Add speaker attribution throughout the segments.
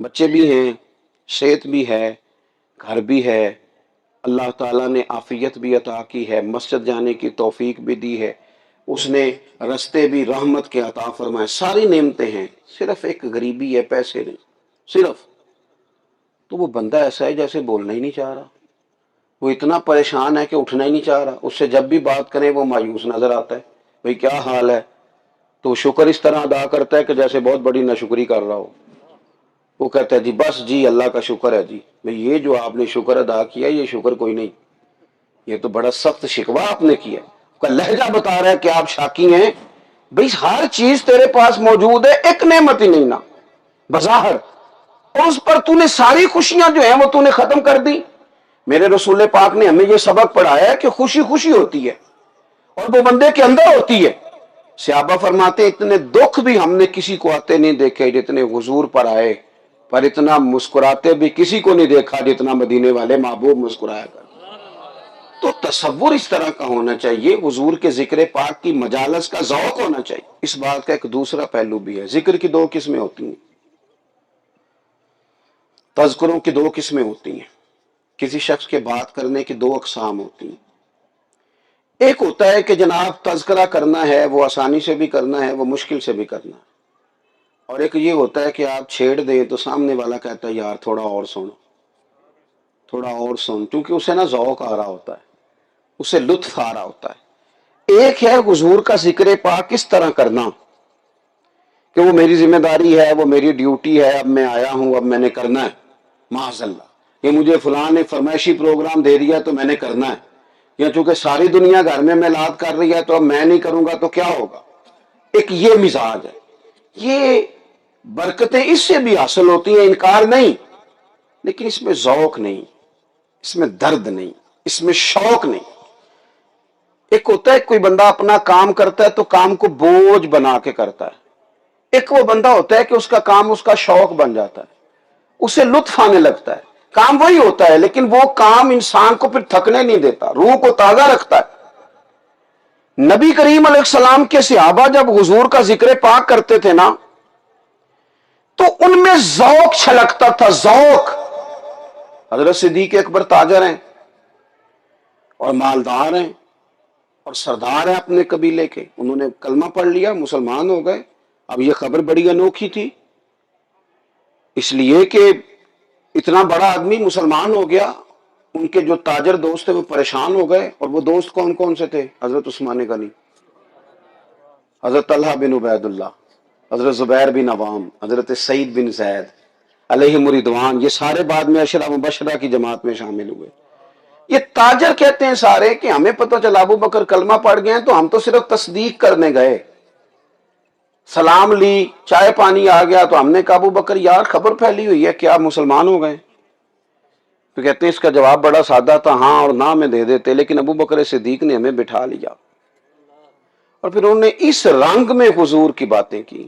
Speaker 1: بچے بھی ہیں، صحت بھی ہے، گھر بھی ہے، اللہ تعالیٰ نے عافیت بھی عطا کی ہے، مسجد جانے کی توفیق بھی دی ہے، اس نے رستے بھی رحمت کے عطا فرمائے، ساری نعمتیں ہیں، صرف ایک غریبی ہے، پیسے نہیں، صرف۔ تو وہ بندہ ایسا ہے جیسے بولنا ہی نہیں چاہ رہا، وہ اتنا پریشان ہے کہ اٹھنا ہی نہیں چاہ رہا، اس سے جب بھی بات کریں وہ مایوس نظر آتا ہے، بھئی کیا حال ہے؟ تو شکر اس طرح ادا کرتا ہے کہ جیسے بہت بڑی ناشکری کر رہا ہو۔ وہ کہتا ہے جی بس جی اللہ کا شکر ہے جی، بھئی یہ جو آپ نے شکر ادا کیا یہ شکر کوئی نہیں، یہ تو بڑا سخت شکوہ آپ نے کیا۔ اس کا لہجہ بتا رہا ہے کہ آپ شاکی ہیں، بھئی ہر چیز تیرے پاس موجود ہے، ایک نعمت ہی نہیں نا بظاہر، اور اس پر تو نے ساری خوشیاں جو ہیں وہ تو نے ختم کر دی۔ میرے رسول پاک نے ہمیں یہ سبق پڑھایا ہے کہ خوشی خوشی ہوتی ہے اور وہ بندے کے اندر ہوتی ہے۔ صحابہ فرماتے اتنے دکھ بھی ہم نے کسی کو آتے نہیں دیکھے جتنے حضور پر آئے، پر اتنا مسکراتے بھی کسی کو نہیں دیکھا جتنا مدینے والے محبوب مسکرایا کر۔ تو تصور اس طرح کا ہونا چاہیے، حضور کے ذکر پاک کی مجالس کا ذوق ہونا چاہیے۔ اس بات کا ایک دوسرا پہلو بھی ہے، ذکر کی دو قسمیں ہوتی ہیں، تذکروں کی دو قسمیں ہوتی ہیں، کسی شخص کے بات کرنے کی دو اقسام ہوتی ہیں۔ ایک ہوتا ہے کہ جناب تذکرہ کرنا ہے، وہ آسانی سے بھی کرنا ہے، وہ مشکل سے بھی کرنا ہے، اور ایک یہ ہوتا ہے کہ آپ چھیڑ دیں تو سامنے والا کہتا ہے یار تھوڑا اور سنو، تھوڑا اور سن، کیونکہ اسے نا ذوق آ رہا ہوتا ہے، اسے لطف آ رہا ہوتا ہے۔ ایک ہے حضور کا ذکر پاک کس طرح کرنا کہ وہ میری ذمہ داری ہے، وہ میری ڈیوٹی ہے، اب میں آیا ہوں، اب میں نے کرنا ہے، معاذ اللہ یہ مجھے فلاں نے فرمائشی پروگرام دے دیا تو میں نے کرنا ہے، یا چونکہ ساری دنیا گھر میں میلاد کر رہی ہے تو اب میں نہیں کروں گا تو کیا ہوگا۔ ایک یہ مزاج ہے، یہ برکتیں اس سے بھی حاصل ہوتی ہیں، انکار نہیں، لیکن اس میں ذوق نہیں، اس میں درد نہیں، اس میں شوق نہیں۔ ایک ہوتا ہے کوئی بندہ اپنا کام کرتا ہے تو کام کو بوجھ بنا کے کرتا ہے، ایک وہ بندہ ہوتا ہے کہ اس کا کام اس کا شوق بن جاتا ہے، اسے لطف آنے لگتا ہے، کام وہی ہوتا ہے لیکن وہ کام انسان کو پھر تھکنے نہیں دیتا، روح کو تازہ رکھتا ہے۔ نبی کریم علیہ السلام کے صحابہ جب حضور کا ذکر پاک کرتے تھے نا تو ان میں ذوق چھلکتا تھا، ذوق۔ حضرت صدیق اکبر تاجر ہیں اور مالدار ہیں اور سردار ہیں اپنے قبیلے کے، انہوں نے کلمہ پڑھ لیا، مسلمان ہو گئے۔ اب یہ خبر بڑی انوکھی تھی، اس لیے کہ اتنا بڑا آدمی مسلمان ہو گیا، ان کے جو تاجر دوست تھے وہ پریشان ہو گئے، اور وہ دوست کون کون سے تھے؟ حضرت عثمان غنی، حضرت طلحہ بن عبید اللہ، حضرت زبیر بن عوام، حضرت سعید بن زید علیہم رضوان، یہ سارے بعد میں عشرہ مبشرہ کی جماعت میں شامل ہوئے۔ یہ تاجر کہتے ہیں سارے کہ ہمیں پتہ چلا ابو بکر کلمہ پڑھ گئے ہیں تو ہم تو صرف تصدیق کرنے گئے، سلام لی، چائے پانی آ گیا تو ہم نے کہا ابو بکر یار خبر پھیلی ہوئی ہے کہ آپ مسلمان ہو گئے، تو کہتے ہیں اس کا جواب بڑا سادہ تھا، ہاں اور نہ میں دے دیتے، لیکن ابو بکر صدیق نے ہمیں بٹھا لیا، اور پھر انہوں نے اس رنگ میں حضور کی باتیں کی،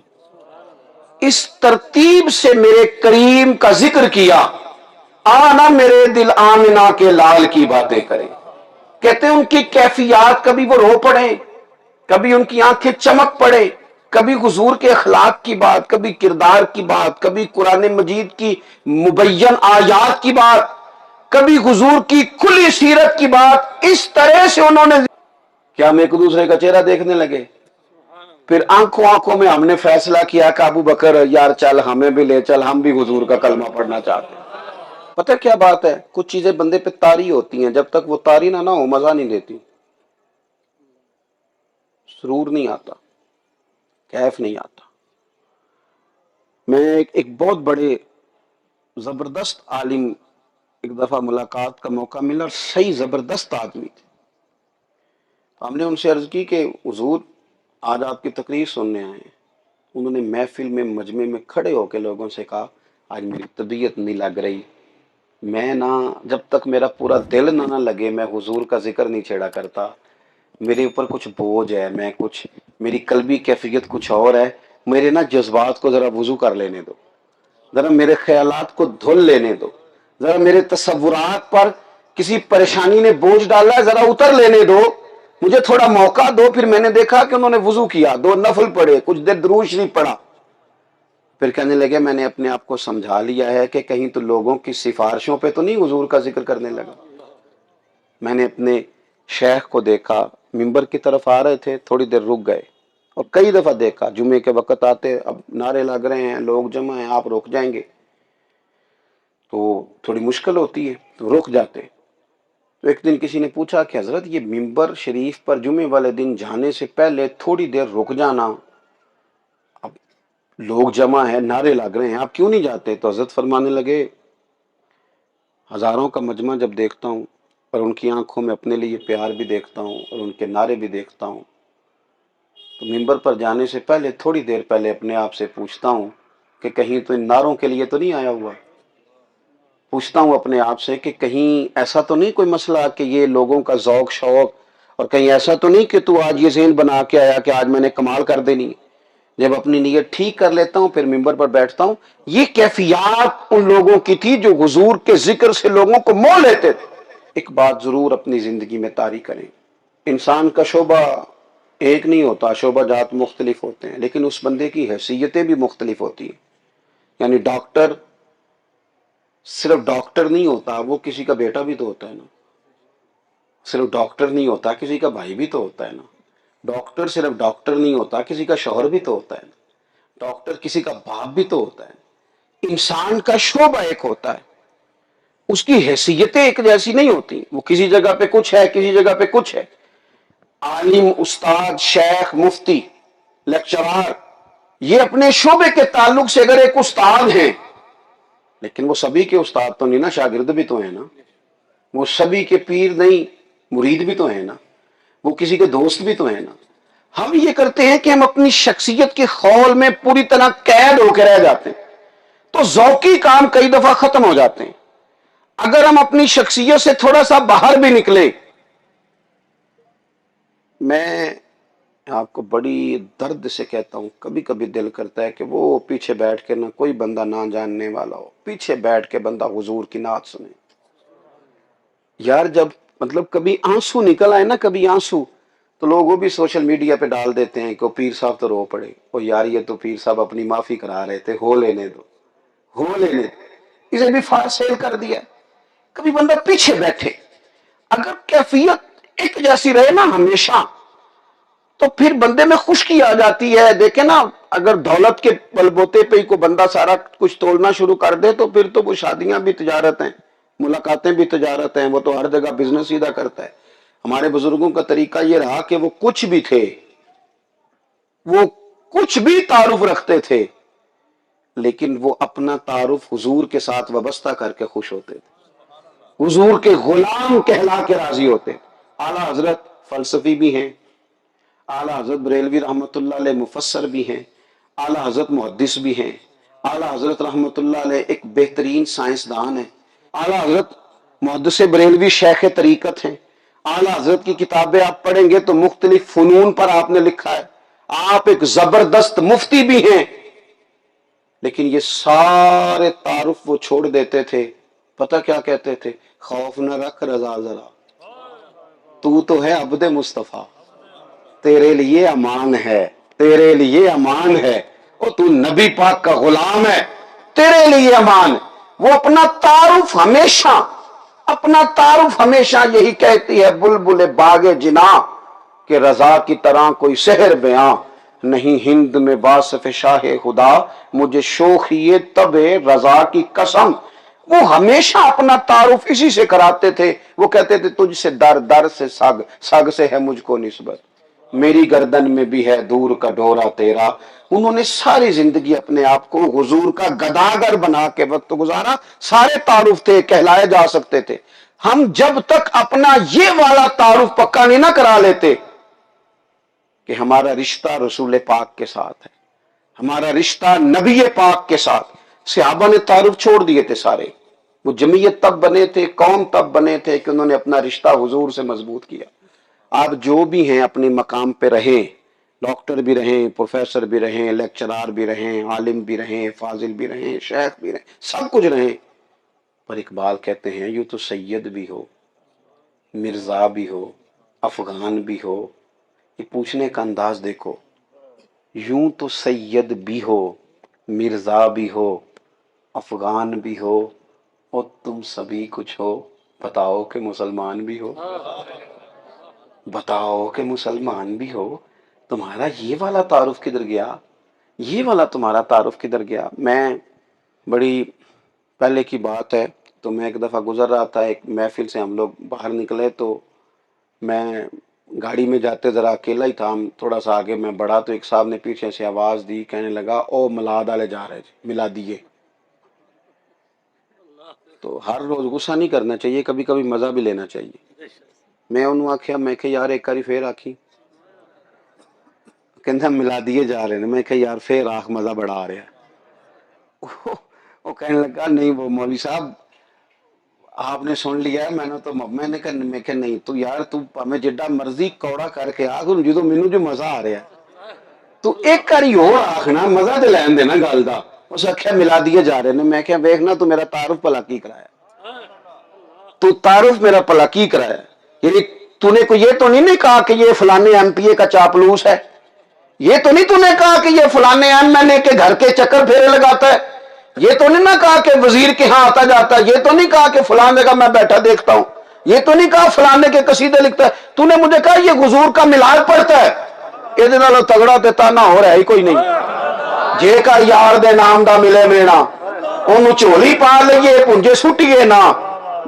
Speaker 1: اس ترتیب سے میرے کریم کا ذکر کیا، آنا میرے دل آمنہ کے لال کی باتیں کریں۔ کہتے ہیں ان کی کیفیات، کبھی وہ رو پڑے، کبھی ان کی آنکھیں چمک پڑے، کبھی حضور کے اخلاق کی بات، کبھی کردار کی بات، کبھی قرآن مجید کی مبین آیات کی بات، کبھی حضور کی کھلی سیرت کی بات، اس طرح سے انہوں نے کہ ہم ایک دوسرے کا چہرہ دیکھنے لگے۔ پھر آنکھوں میں ہم نے فیصلہ کیا کہ ابو بکر یار چل ہمیں بھی لے چل، ہم بھی حضور کا کلمہ پڑھنا چاہتے ہیں۔ پتہ کیا بات ہے، کچھ چیزیں بندے پہ طاری ہوتی ہیں، جب تک وہ طاری نہ ہو مزہ نہیں دیتی، سرور نہیں آتا، کیف نہیں آتا۔ میں ایک بہت بڑے زبردست عالم ایک دفعہ ملاقات کا موقع ملا، اور صحیح زبردست آدمی تھے، ہم نے ان سے عرض کی کہ حضور آج آپ کی تقریر سننے آئے ہیں۔ انہوں نے محفل میں مجمع میں کھڑے ہو کے لوگوں سے کہا آج میری طبیعت نہیں لگ رہی، میں جب تک میرا پورا دل نہ لگے میں حضور کا ذکر نہیں چھیڑا کرتا، میرے اوپر کچھ بوجھ ہے، میری قلبی کیفیت کچھ اور ہے، میرے جذبات کو ذرا وضو کر لینے دو، ذرا میرے خیالات کو دھل لینے دو، ذرا میرے تصورات پر کسی پریشانی نے بوجھ ڈالا ہے ذرا اتر لینے دو، مجھے تھوڑا موقع دو۔ پھر میں نے دیکھا کہ انہوں نے وضو کیا، 2 نفل پڑھے، کچھ دیر درود شریف پڑھا، پھر کہنے لگے میں نے اپنے آپ کو سمجھا لیا ہے کہ کہیں تو لوگوں کی سفارشوں پہ تو نہیں حضور کا ذکر کرنے لگا۔ میں نے اپنے شیخ کو دیکھا، ممبر کی طرف آ رہے تھے، تھوڑی دیر رک گئے، اور کئی دفعہ دیکھا جمعے کے وقت آتے، اب نعرے لگ رہے ہیں، لوگ جمع ہیں، آپ رک جائیں گے تو تھوڑی مشکل ہوتی ہے، تو رک جاتے۔ تو ایک دن کسی نے پوچھا کہ حضرت یہ ممبر شریف پر جمعے والے دن جانے سے پہلے تھوڑی دیر رک جانا، اب لوگ جمع ہیں، نعرے لگ رہے ہیں، آپ کیوں نہیں جاتے؟ تو حضرت فرمانے لگے ہزاروں کا مجمع جب دیکھتا ہوں اور ان کی آنکھوں میں اپنے لیے پیار بھی دیکھتا ہوں اور ان کے نعرے بھی دیکھتا ہوں، تو ممبر پر جانے سے پہلے تھوڑی دیر پہلے اپنے آپ سے پوچھتا ہوں کہ کہیں تو ان نعروں کے لیے تو نہیں آیا ہوا، پوچھتا ہوں اپنے آپ سے کہ کہیں ایسا تو نہیں کوئی مسئلہ کہ یہ لوگوں کا ذوق شوق، اور کہیں ایسا تو نہیں کہ تو آج یہ ذہن بنا کے آیا کہ آج میں نے کمال کر دینی ہے۔ جب اپنی نیت ٹھیک کر لیتا ہوں پھر ممبر پر بیٹھتا ہوں۔ یہ کیفیات ان لوگوں کی تھی جو حضور کے ذکر سے لوگوں کو موہ لیتے تھے۔ ایک بات ضرور اپنی زندگی میں طاری کریں، انسان کا شعبہ ایک نہیں ہوتا، شعبہ جات مختلف ہوتے ہیں، لیکن اس بندے کی حیثیتیں بھی مختلف ہوتی ہیں۔ یعنی ڈاکٹر صرف ڈاکٹر نہیں ہوتا، وہ کسی کا بیٹا بھی تو ہوتا ہے نا۔ صرف ڈاکٹر نہیں ہوتا، کسی کا بھائی بھی تو ہوتا ہے نا۔ ڈاکٹر صرف ڈاکٹر نہیں ہوتا، کسی کا شوہر بھی تو ہوتا ہے نا۔ ڈاکٹر کسی کا باپ بھی تو ہوتا ہے۔ انسان کا شعبہ ایک ہوتا ہے، اس کی حیثیتیں ایک جیسی نہیں ہوتی، وہ کسی جگہ پہ کچھ ہے، کسی جگہ پہ کچھ ہے۔ عالم، استاد، شیخ، مفتی، لیکچرار، یہ اپنے شعبے کے تعلق سے اگر ایک استاد ہیں، لیکن وہ سبھی کے استاد تو نہیں نا، شاگرد بھی تو ہیں نا۔ وہ سبھی کے پیر نہیں، مرید بھی تو ہیں نا۔ وہ کسی کے دوست بھی تو ہیں نا۔ ہم یہ کرتے ہیں کہ ہم اپنی شخصیت کے خول میں پوری طرح قید ہو کے رہ جاتے ہیں، تو ذوقی کام کئی دفعہ ختم ہو جاتے ہیں۔ اگر ہم اپنی شخصیت سے تھوڑا سا باہر بھی نکلیں، میں آپ کو بڑی درد سے کہتا ہوں، کبھی کبھی دل کرتا ہے کہ وہ پیچھے بیٹھ کے نہ کوئی بندہ نہ جاننے والا ہو، پیچھے بیٹھ کے بندہ حضور کی نعت سنے۔ یار جب مطلب کبھی آنسو نکل آئے نا، کبھی آنسو، تو لوگ وہ بھی سوشل میڈیا پہ ڈال دیتے ہیں کہ پیر صاحب تو رو پڑے، او یار یہ تو پیر صاحب اپنی معافی کرا رہے تھے، ہو لینے دو، ہو لینے دو، اسے بھی فار سیل کر دیا۔ کبھی بندہ پیچھے بیٹھے، اگر کیفیت ایک جیسی رہے نا ہمیشہ، تو پھر بندے میں خشکی آ جاتی ہے۔ دیکھیں نا، اگر دولت کے بل بوتے پہ ہی کو بندہ سارا کچھ تولنا شروع کر دے تو پھر تو وہ شادیاں بھی تجارت ہیں، ملاقاتیں بھی تجارت ہیں، وہ تو ہر جگہ بزنس سیدھا کرتا ہے۔ ہمارے بزرگوں کا طریقہ یہ رہا کہ وہ کچھ بھی تھے، وہ کچھ بھی تعارف رکھتے تھے، لیکن وہ اپنا تعارف حضور کے ساتھ وابستہ کر کے خوش ہوتے تھے، حضور کے غلام کہلا کے راضی ہوتے۔ اعلیٰ حضرت فلسفی بھی ہیں، اعلیٰ حضرت بریلوی رحمۃ اللہ علیہ مفسر بھی ہیں، اعلیٰ حضرت محدث بھی ہیں، اعلیٰ حضرت رحمۃ اللہ علیہ ایک بہترین سائنسدان ہیں، اعلیٰ حضرت محدث بریلوی شیخ طریقت ہیں، اعلیٰ حضرت کی کتابیں آپ پڑھیں گے تو مختلف فنون پر آپ نے لکھا ہے، آپ ایک زبردست مفتی بھی ہیں، لیکن یہ سارے تعارف وہ چھوڑ دیتے تھے۔ پتہ کیا کہتے تھے؟ خوف نہ رکھ رضا ذرا، تو ہے عبد مصطفیٰ، تیرے لیے امان ہے، تیرے لیے امان ہے، اور تو نبی پاک کا غلام ہے، تیرے لیے امان ہے۔ وہ اپنا تعارف ہمیشہ یہی کہتی ہے بلبل باغ جناں کہ رضا کی طرح کوئی سحر بیاں نہیں ہند میں واصف شاہ خدا، مجھے شوخی طب رضا کی قسم۔ وہ ہمیشہ اپنا تعارف اسی سے کراتے تھے۔ وہ کہتے تھے تجھ سے در در سے سگ، سگ سے ہے مجھ کو نسبت، میری گردن میں بھی ہے دور کا ڈورا تیرا۔ انہوں نے ساری زندگی اپنے آپ کو حضور کا گداگر بنا کے وقت گزارا، سارے تعارف تھے، کہلائے جا سکتے تھے۔ ہم جب تک اپنا یہ والا تعارف پکا نہیں نہ کرا لیتے کہ ہمارا رشتہ رسول پاک کے ساتھ ہے، ہمارا رشتہ نبی پاک کے ساتھ۔ صحابہ نے تعارف چھوڑ دیے تھے سارے، وہ جمعیت تب بنے تھے، قوم تب بنے تھے کہ انہوں نے اپنا رشتہ حضور سے مضبوط کیا۔ آپ جو بھی ہیں اپنے مقام پہ رہیں، ڈاکٹر بھی رہیں، پروفیسر بھی رہیں، لیکچرار بھی رہیں، عالم بھی رہیں، فاضل بھی رہیں، شیخ بھی رہیں، سب کچھ رہیں، پر اقبال کہتے ہیں یوں تو سید بھی ہو، مرزا بھی ہو، افغان بھی ہو۔ یہ پوچھنے کا انداز دیکھو، یوں تو سید بھی ہو، مرزا بھی ہو افغان بھی ہو اور تم سبھی کچھ ہو، بتاؤ کہ مسلمان بھی ہو، بتاؤ کہ مسلمان بھی ہو، تمہارا یہ والا تعارف کدھر گیا، یہ والا تمہارا تعارف کدھر گیا۔ میں بڑی پہلے کی بات ہے، تو میں ایک دفعہ گزر رہا تھا، ایک محفل سے ہم لوگ باہر نکلے، تو میں گاڑی میں جاتے ذرا اکیلا ہی تھا، ہم تھوڑا سا آگے میں بڑھا تو ایک صاحب نے پیچھے سے آواز دی، کہنے لگا او ملاد والے جا رہے جی، ملا دیے۔ تو ہر روز غصہ نہیں کرنا چاہیے، کبھی کبھی مزہ بھی لینا چاہیے۔ میں انہوں آخیا، میں کہ یار ایک کاری پھر آکھی، کہندا ملا دیے جا رہے ہیں، میں کہ یار پھر آخ، مزہ بڑا آ رہا ہے۔ وہ کہنے لگا نہیں وہ مولوی صاحب آپ نے سن لیا ہے، میں نے کہا میں کہ نہیں، تو یار تو ہمیں جڈا مرضی کوڑا کر کے آخ، جدو مینوں جو مزہ آ رہا ہے تو ایک کاری اور آخنا، مزہ تے لین دینا گل دا۔ اس آخیا ملا دیے جا رہے ہیں، میں کہ ویکھنا تو میرا تعارف بھلا کی کرایا، تو تعارف میرا بھلا کی کرایا، یعنی تو نے کوئی یہ تو نہیں کہا کہ یہ فلانے ایم پی اے کا چاپلوس ہے، یہ تو نہیں تو نے کہا کہ یہ فلانے ایم ایل اے کے گھر کے چکر پھیرے لگاتا ہے، یہ تو نہیں نہ کہا کہ وزیر کے ہاں آتا جاتا ہے، یہ تو نہیں کہا کہ فلانے کا میں بیٹھا دیکھتا ہوں، یہ تو نہیں کہا فلانے کے قصیدے لکھتا ہے، تو نے مجھے کہا یہ حضور کا ملاد پڑھتا ہے۔ یہ نالوں تگڑا تے تانا ہو رہا ہی کوئی نہیں۔ جے کا یار دے نام دا ملے مینا، انہوں چولی پا لئیے پنجے سٹیے نا،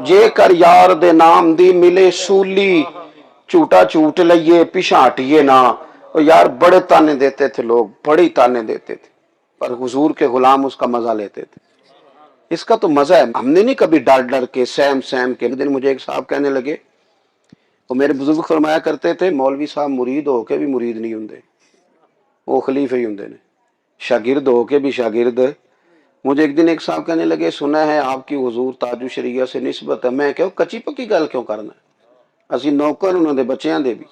Speaker 1: جے کر یار دے نام دی ملے سولی، چوٹا چوٹ لئیے پشانٹیے نا۔ اور یار بڑے تانے دیتے تھے لوگ، بڑی تانے دیتے تھے، پر حضور کے غلام اس کا مزہ لیتے تھے۔ اس کا تو مزہ ہے، ہم نے نہیں کبھی ڈر ڈر کے سیم کے۔ ایک دن مجھے ایک صاحب کہنے لگے، وہ میرے بزرگ فرمایا کرتے تھے مولوی صاحب مرید ہو کے بھی مرید نہیں ہوندے، وہ خلیفہ ہی ہوندے نے، شاگرد ہو کے بھی شاگرد۔ مجھے ایک دن ایک صاحب کہنے لگے، سنا ہے آپ کی حضور تاج الشریعہ سے نسبت ہے۔ میں کہوں کچی پکی گل کیوں کرنا ہے، اسی نوکر انہوں دے بچیاں دے بھی،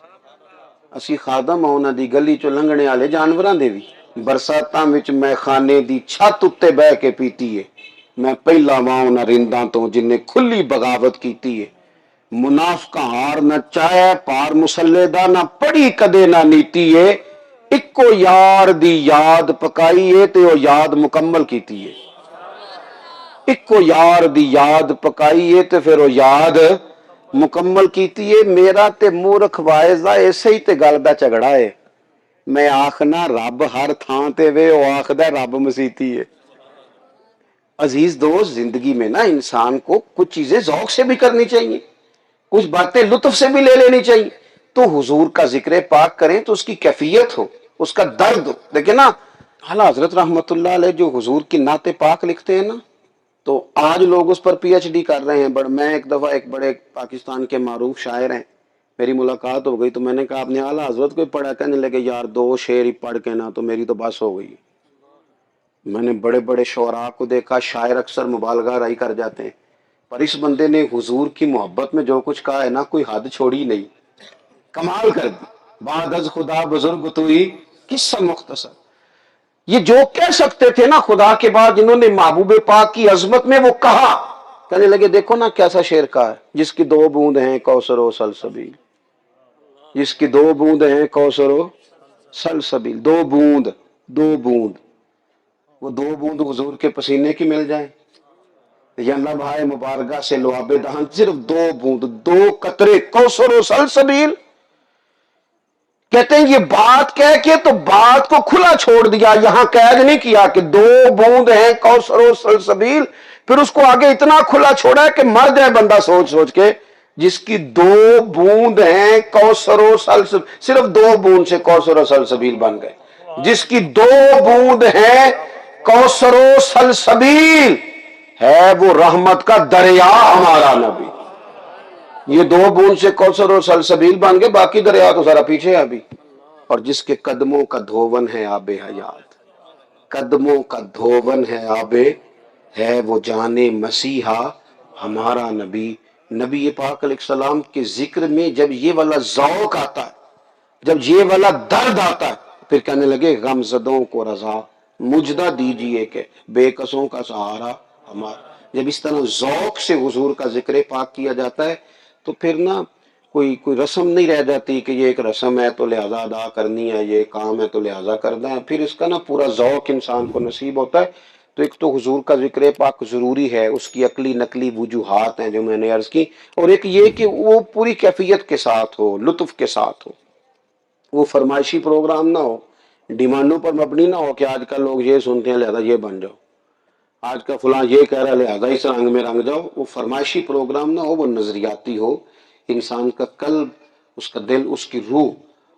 Speaker 1: اسی خادم ہاں انہاں دی گلی چوں لنگنے والے جانوراں دے بھی۔ برساتاں وچ میں خانے دی چھت اتے بہ کے پیتی ہے، میں پہلا واں انہاں رنداں تو جن نے کھلی بغاوت کیتی ہے۔ منافقہ ہار نہ چاہے پار مسلے دا، نہ پڑھی کدے نہ نیتی ہے، اکو یار دی یاد پکائی ہے تے او یاد مکمل کیتی ہے۔ اکو یار دی یاد پکائی ہے تے پھر او یاد مکمل کیتی ہے۔ میرا تے مورخ وائزہ ایسے ہی تے گل دا جھگڑا ہے، میں آخنا رب ہر تھان تے وے، او آخدا رب مسیتی ہے۔ عزیز دوست، زندگی میں نا انسان کو کچھ چیزیں ذوق سے بھی کرنی چاہیے، کچھ باتیں لطف سے بھی لے لینی چاہیے۔ تو حضور کا ذکر پاک کریں تو اس کی کیفیت ہو، اس کا درد ہو۔ دیکھیں نا اعلیٰ حضرت رحمت اللہ علیہ جو حضور کی نعت پاک لکھتے ہیں نا، تو آج لوگ اس پر پی ایچ ڈی کر رہے ہیں۔ میں ایک دفعہ ایک بڑے پاکستان کے معروف شاعر ہیں، میری ملاقات ہو گئی، تو میں نے کہا آپ نے اعلیٰ حضرت کو پڑھا؟ کہنے لگے یار 2 شعر ہی پڑھ کے نا تو میری تو بس ہو گئی۔ میں نے بڑے بڑے شعراء کو دیکھا، شاعر اکثر مبالغہ رائی کر جاتے ہیں، پر اس بندے نے حضور کی محبت میں جو کچھ کہا ہے نا، کوئی حد چھوڑی نہیں، کمال کر دی۔ بعد از خدا بزرگ تو ہی قصہ مختصر، یہ جو کہہ سکتے تھے نا خدا کے بعد، جنہوں نے محبوب پاک کی عظمت میں وہ کہا، کہنے لگے دیکھو نا کیسا شعر کہا ہے، جس کی 2 بوند ہیں کوثر و سلسبیل، جس کی 2 بوند ہیں کوثر و سلسبیل، 2 بوند، 2 بوند، وہ 2 بوند حضور کے پسینے کی مل جائیں یا لمحہ مبارکہ سے لعاب دہن، صرف 2 بوند، 2 قطرے کوثر و سلسبیل۔ کہتے ہیں یہ بات کہہ کے تو بات کو کھلا چھوڑ دیا، یہاں قید نہیں کیا کہ 2 بوند ہیں کوثر و سلسبیل، پھر اس کو آگے اتنا کھلا چھوڑا ہے کہ مر جائے بندہ سوچ سوچ کے، جس کی 2 بوند ہیں کوثر و سلسبیل، صرف 2 بوند سے کوثر و سلسبیل بن گئے، جس کی 2 بوند ہیں کوثر و سلسبیل، ہے وہ رحمت کا دریا ہمارا نبی۔ یہ 2 بوند سے کوثر و سلسبیل بن گئے، باقی دریا تو ذرا پیچھے ہے ابھی۔ اور جس کے قدموں کا دھوون ہے آب حیات، قدموں کا دھوون ہے آب، ہے وہ جان مسیحا ہمارا نبی۔ نبی پاک علیہ السلام کے ذکر میں جب یہ والا ذوق آتا ہے، جب یہ والا درد آتا ہے، پھر کہنے لگے غم زدوں کو رضا مجدہ دیجئے کہ بے کسوں کا سہارا ہمارا۔ جب اس طرح ذوق سے حضور کا ذکر پاک کیا جاتا ہے تو پھر نا کوئی رسم نہیں رہ جاتی کہ یہ ایک رسم ہے تو لہذا ادا کرنی ہے، یہ کام ہے تو لہذا کرنا ہے، پھر اس کا نا پورا ذوق انسان کو نصیب ہوتا ہے۔ تو ایک تو حضور کا ذکر پاک ضروری ہے، اس کی عقلی نقلی وجوہات ہیں جو میں نے عرض کی، اور ایک یہ کہ وہ پوری کیفیت کے ساتھ ہو، لطف کے ساتھ ہو، وہ فرمائشی پروگرام نہ ہو، ڈیمانڈوں پر مبنی نہ ہو کہ آج کل لوگ یہ سنتے ہیں لہذا یہ بن جاؤ، آج کا فلاں یہ کہہ رہا ہے لہذا اس رنگ میں رنگ جاؤ۔ وہ فرمائشی پروگرام نہ ہو، وہ نظریاتی ہو، انسان کا قلب، اس کا دل، اس کی روح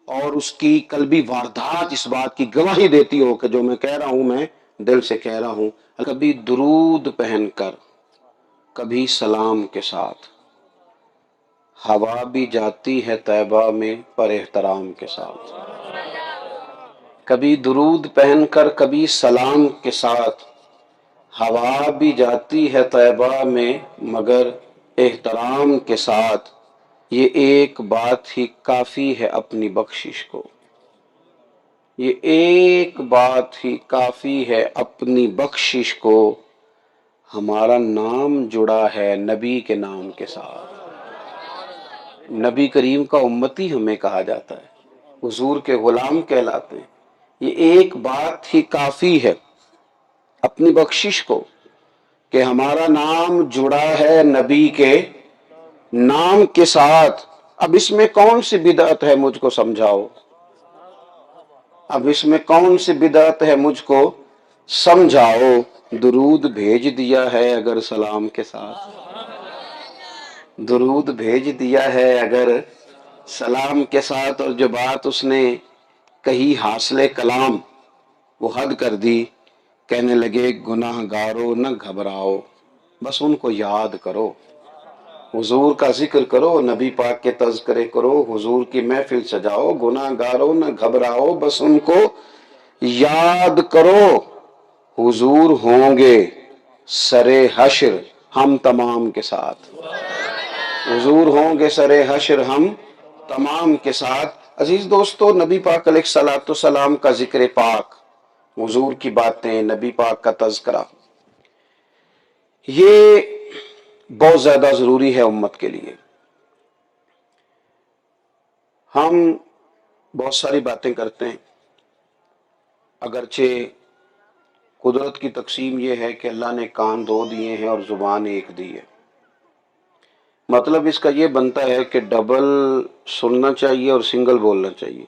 Speaker 1: اور اس کی قلبی واردات اس بات کی گواہی دیتی ہو کہ جو میں کہہ رہا ہوں میں دل سے کہہ رہا ہوں۔ کبھی درود پہن کر، کبھی سلام کے ساتھ، ہوا بھی جاتی ہے طیبہ میں پر احترام کے ساتھ۔ کبھی درود پہن کر، کبھی سلام کے ساتھ، ہوا بھی جاتی ہے طیبہ میں مگر احترام کے ساتھ، یہ ایک بات ہی کافی ہے اپنی بخشش کو، یہ ایک بات ہی کافی ہے اپنی بخشش کو، ہمارا نام جڑا ہے نبی کے نام کے ساتھ۔ نبی کریم کا امتی ہمیں کہا جاتا ہے، حضور کے غلام کہلاتے ہیں۔ یہ ایک بات ہی کافی ہے اپنی بخشش کو کہ ہمارا نام جڑا ہے نبی کے نام کے ساتھ۔ اب اس میں کون سی بدعت ہے مجھ کو سمجھاؤ، اب اس میں کون سی بدعت ہے مجھ کو سمجھاؤ، درود بھیج دیا ہے اگر سلام کے ساتھ، درود بھیج دیا ہے اگر سلام کے ساتھ، اور جو بات اس نے کہی حاصل کلام وہ حد کر دی، کہنے لگے گناہ گارو نہ گھبراؤ، بس ان کو یاد کرو، حضور کا ذکر کرو، نبی پاک کے تذکرے کرو، حضور کی محفل سجاؤ، گناہ گارو نہ گھبراؤ، بس ان کو یاد کرو، حضور ہوں گے سرے حشر ہم تمام کے ساتھ، حضور ہوں گے سرے حشر ہم تمام کے ساتھ۔ عزیز دوستو، نبی پاک علیہ الصلوۃ والسلام کا ذکر پاک، حضور کی باتیں، نبی پاک کا تذکرہ، یہ بہت زیادہ ضروری ہے امت کے لیے۔ ہم بہت ساری باتیں کرتے ہیں، اگرچہ قدرت کی تقسیم یہ ہے کہ اللہ نے کان دو دیے ہیں اور زبان ایک دی ہے، مطلب اس کا یہ بنتا ہے کہ ڈبل سننا چاہیے اور سنگل بولنا چاہیے،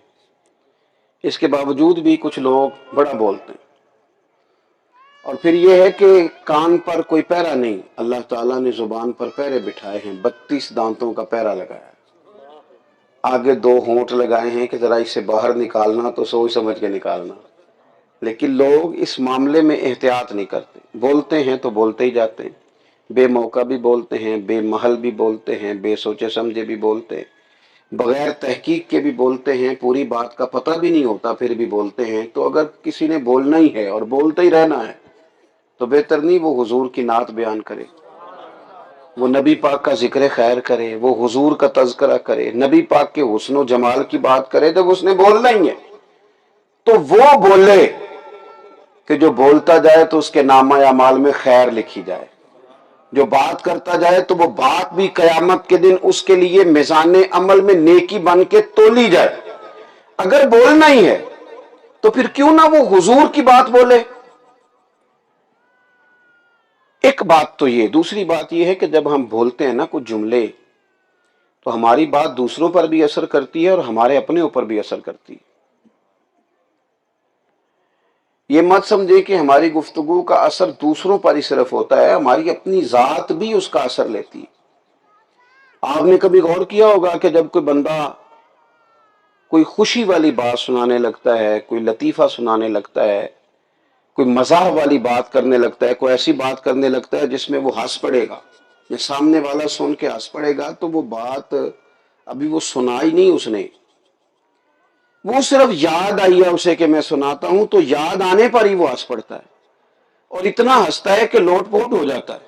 Speaker 1: اس کے باوجود بھی کچھ لوگ بڑا بولتے ہیں۔ اور پھر یہ ہے کہ کان پر کوئی پیرا نہیں، اللہ تعالیٰ نے زبان پر پیرے بٹھائے ہیں، 32 دانتوں کا پیرا لگایا ہے، آگے 2 ہونٹ لگائے ہیں کہ ذرا اسے باہر نکالنا تو سوچ سمجھ کے نکالنا، لیکن لوگ اس معاملے میں احتیاط نہیں کرتے، بولتے ہیں تو بولتے ہی جاتے ہیں، بے موقع بھی بولتے ہیں، بے محل بھی بولتے ہیں، بے سوچے سمجھے بھی بولتے ہیں، بغیر تحقیق کے بھی بولتے ہیں، پوری بات کا پتہ بھی نہیں ہوتا پھر بھی بولتے ہیں۔ تو اگر کسی نے بولنا ہی ہے اور بولتے ہی رہنا ہے تو بہتر نہیں وہ حضور کی نعت بیان کرے، وہ نبی پاک کا ذکر خیر کرے، وہ حضور کا تذکرہ کرے، نبی پاک کے حسن و جمال کی بات کرے۔ جب اس نے بولنا ہی ہے تو وہ بولے کہ جو بولتا جائے تو اس کے نامہ اعمال میں خیر لکھی جائے، جو بات کرتا جائے تو وہ بات بھی قیامت کے دن اس کے لیے میزان عمل میں نیکی بن کے تولی جائے۔ اگر بولنا ہی ہے تو پھر کیوں نہ وہ حضور کی بات بولے۔ ایک بات تو یہ، دوسری بات یہ ہے کہ جب ہم بولتے ہیں نا کچھ جملے تو ہماری بات دوسروں پر بھی اثر کرتی ہے اور ہمارے اپنے اوپر بھی اثر کرتی ہے۔ یہ مت سمجھے کہ ہماری گفتگو کا اثر دوسروں پر ہی صرف ہوتا ہے، ہماری اپنی ذات بھی اس کا اثر لیتی ہے۔ آپ نے کبھی غور کیا ہوگا کہ جب کوئی بندہ کوئی خوشی والی بات سنانے لگتا ہے، کوئی لطیفہ سنانے لگتا ہے، کوئی مزاح والی بات کرنے لگتا ہے، کوئی ایسی بات کرنے لگتا ہے جس میں وہ ہنس پڑے گا، یا سامنے والا سن کے ہنس پڑے گا، تو وہ بات ابھی وہ سنائی نہیں اس نے، وہ صرف یاد آئی ہے اسے کہ میں سناتا ہوں، تو یاد آنے پر ہی وہ ہنس پڑتا ہے، اور اتنا ہنستا ہے کہ لوٹ پوٹ ہو جاتا ہے،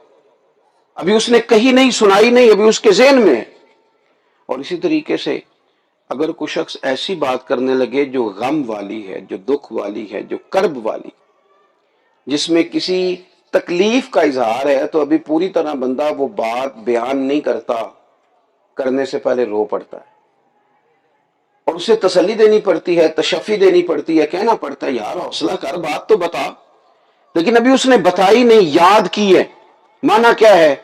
Speaker 1: ابھی اس نے کہی نہیں، سنائی نہیں، ابھی اس کے ذہن میں ہے۔ اور اسی طریقے سے اگر کوئی شخص ایسی بات کرنے لگے جو غم والی ہے، جو دکھ والی ہے، جو کرب والی، جس میں کسی تکلیف کا اظہار ہے، تو ابھی پوری طرح بندہ وہ بات بیان نہیں کرتا، کرنے سے پہلے رو پڑتا ہے، اور اسے تسلی دینی پڑتی ہے، تشفی دینی پڑتی ہے، کہنا پڑتا ہے یار حوصلہ کر، بات تو بتا، لیکن ابھی اس نے بتائی نہیں، یاد کی ہے۔ معنی کیا ہے؟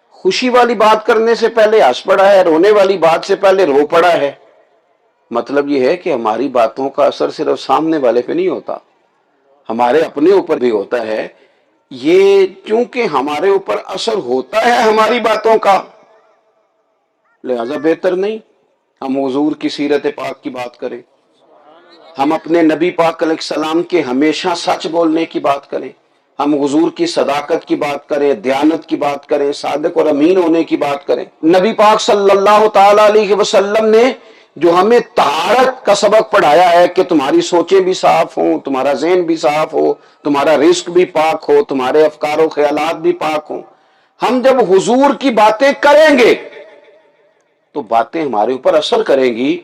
Speaker 1: خوشی والی بات کرنے سے پہلے ہنس پڑا ہے، رونے والی بات سے پہلے رو پڑا ہے۔ مطلب یہ ہے کہ ہماری باتوں کا اثر صرف سامنے والے پہ نہیں ہوتا، ہمارے اپنے اوپر بھی ہوتا ہے۔ یہ چونکہ ہمارے اوپر اثر ہوتا ہے ہماری باتوں کا، لہذا بہتر نہیں ہم حضور کی سیرت پاک کی بات کریں، ہم اپنے نبی پاک علیہ السلام کے ہمیشہ سچ بولنے کی بات کریں، ہم حضور کی صداقت کی بات کریں، دیانت کی بات کریں، صادق اور امین ہونے کی بات کریں۔ نبی پاک صلی اللہ تعالی علیہ وسلم نے جو ہمیں طہارت کا سبق پڑھایا ہے کہ تمہاری سوچیں بھی صاف ہوں، تمہارا ذہن بھی صاف ہو، تمہارا رزق بھی پاک ہو، تمہارے افکار و خیالات بھی پاک ہوں، ہم جب حضور کی باتیں کریں گے تو باتیں ہمارے اوپر اثر کریں گی۔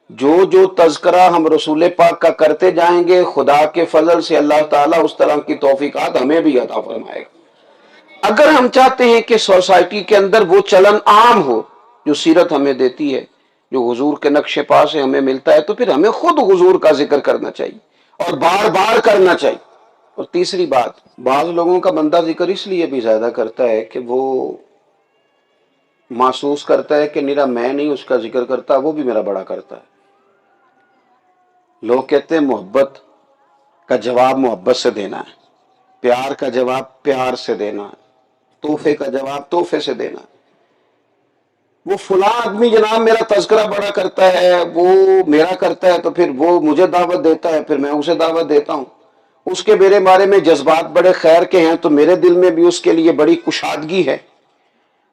Speaker 1: جو تذکرہ ہم رسول پاک کا کرتے جائیں گے، خدا کے فضل سے اللہ تعالیٰ اس طرح کی توفیقات ہمیں بھی عطا فرمائے گا۔ اگر ہم چاہتے ہیں کہ سوسائٹی کے اندر وہ چلن عام ہو جو سیرت ہمیں دیتی ہے، جو حضور کے نقش پا سے ہمیں ملتا ہے، تو پھر ہمیں خود حضور کا ذکر کرنا چاہیے اور بار بار کرنا چاہیے۔ اور تیسری بات، بعض لوگوں کا بندہ ذکر اس لیے بھی زیادہ کرتا ہے کہ وہ محسوس کرتا ہے کہ میرا میں نہیں اس کا ذکر کرتا، وہ بھی میرا بڑا کرتا ہے۔ لوگ کہتے ہیں محبت کا جواب محبت سے دینا ہے، پیار کا جواب پیار سے دینا ہے، تحفے کا جواب تحفے سے دینا ہے۔ وہ فلاں آدمی جناب میرا تذکرہ بڑا کرتا ہے، وہ میرا کرتا ہے تو پھر وہ مجھے دعوت دیتا ہے، پھر میں اسے دعوت دیتا ہوں، اس کے میرے بارے میں جذبات بڑے خیر کے ہیں تو میرے دل میں بھی اس کے لیے بڑی کشادگی ہے۔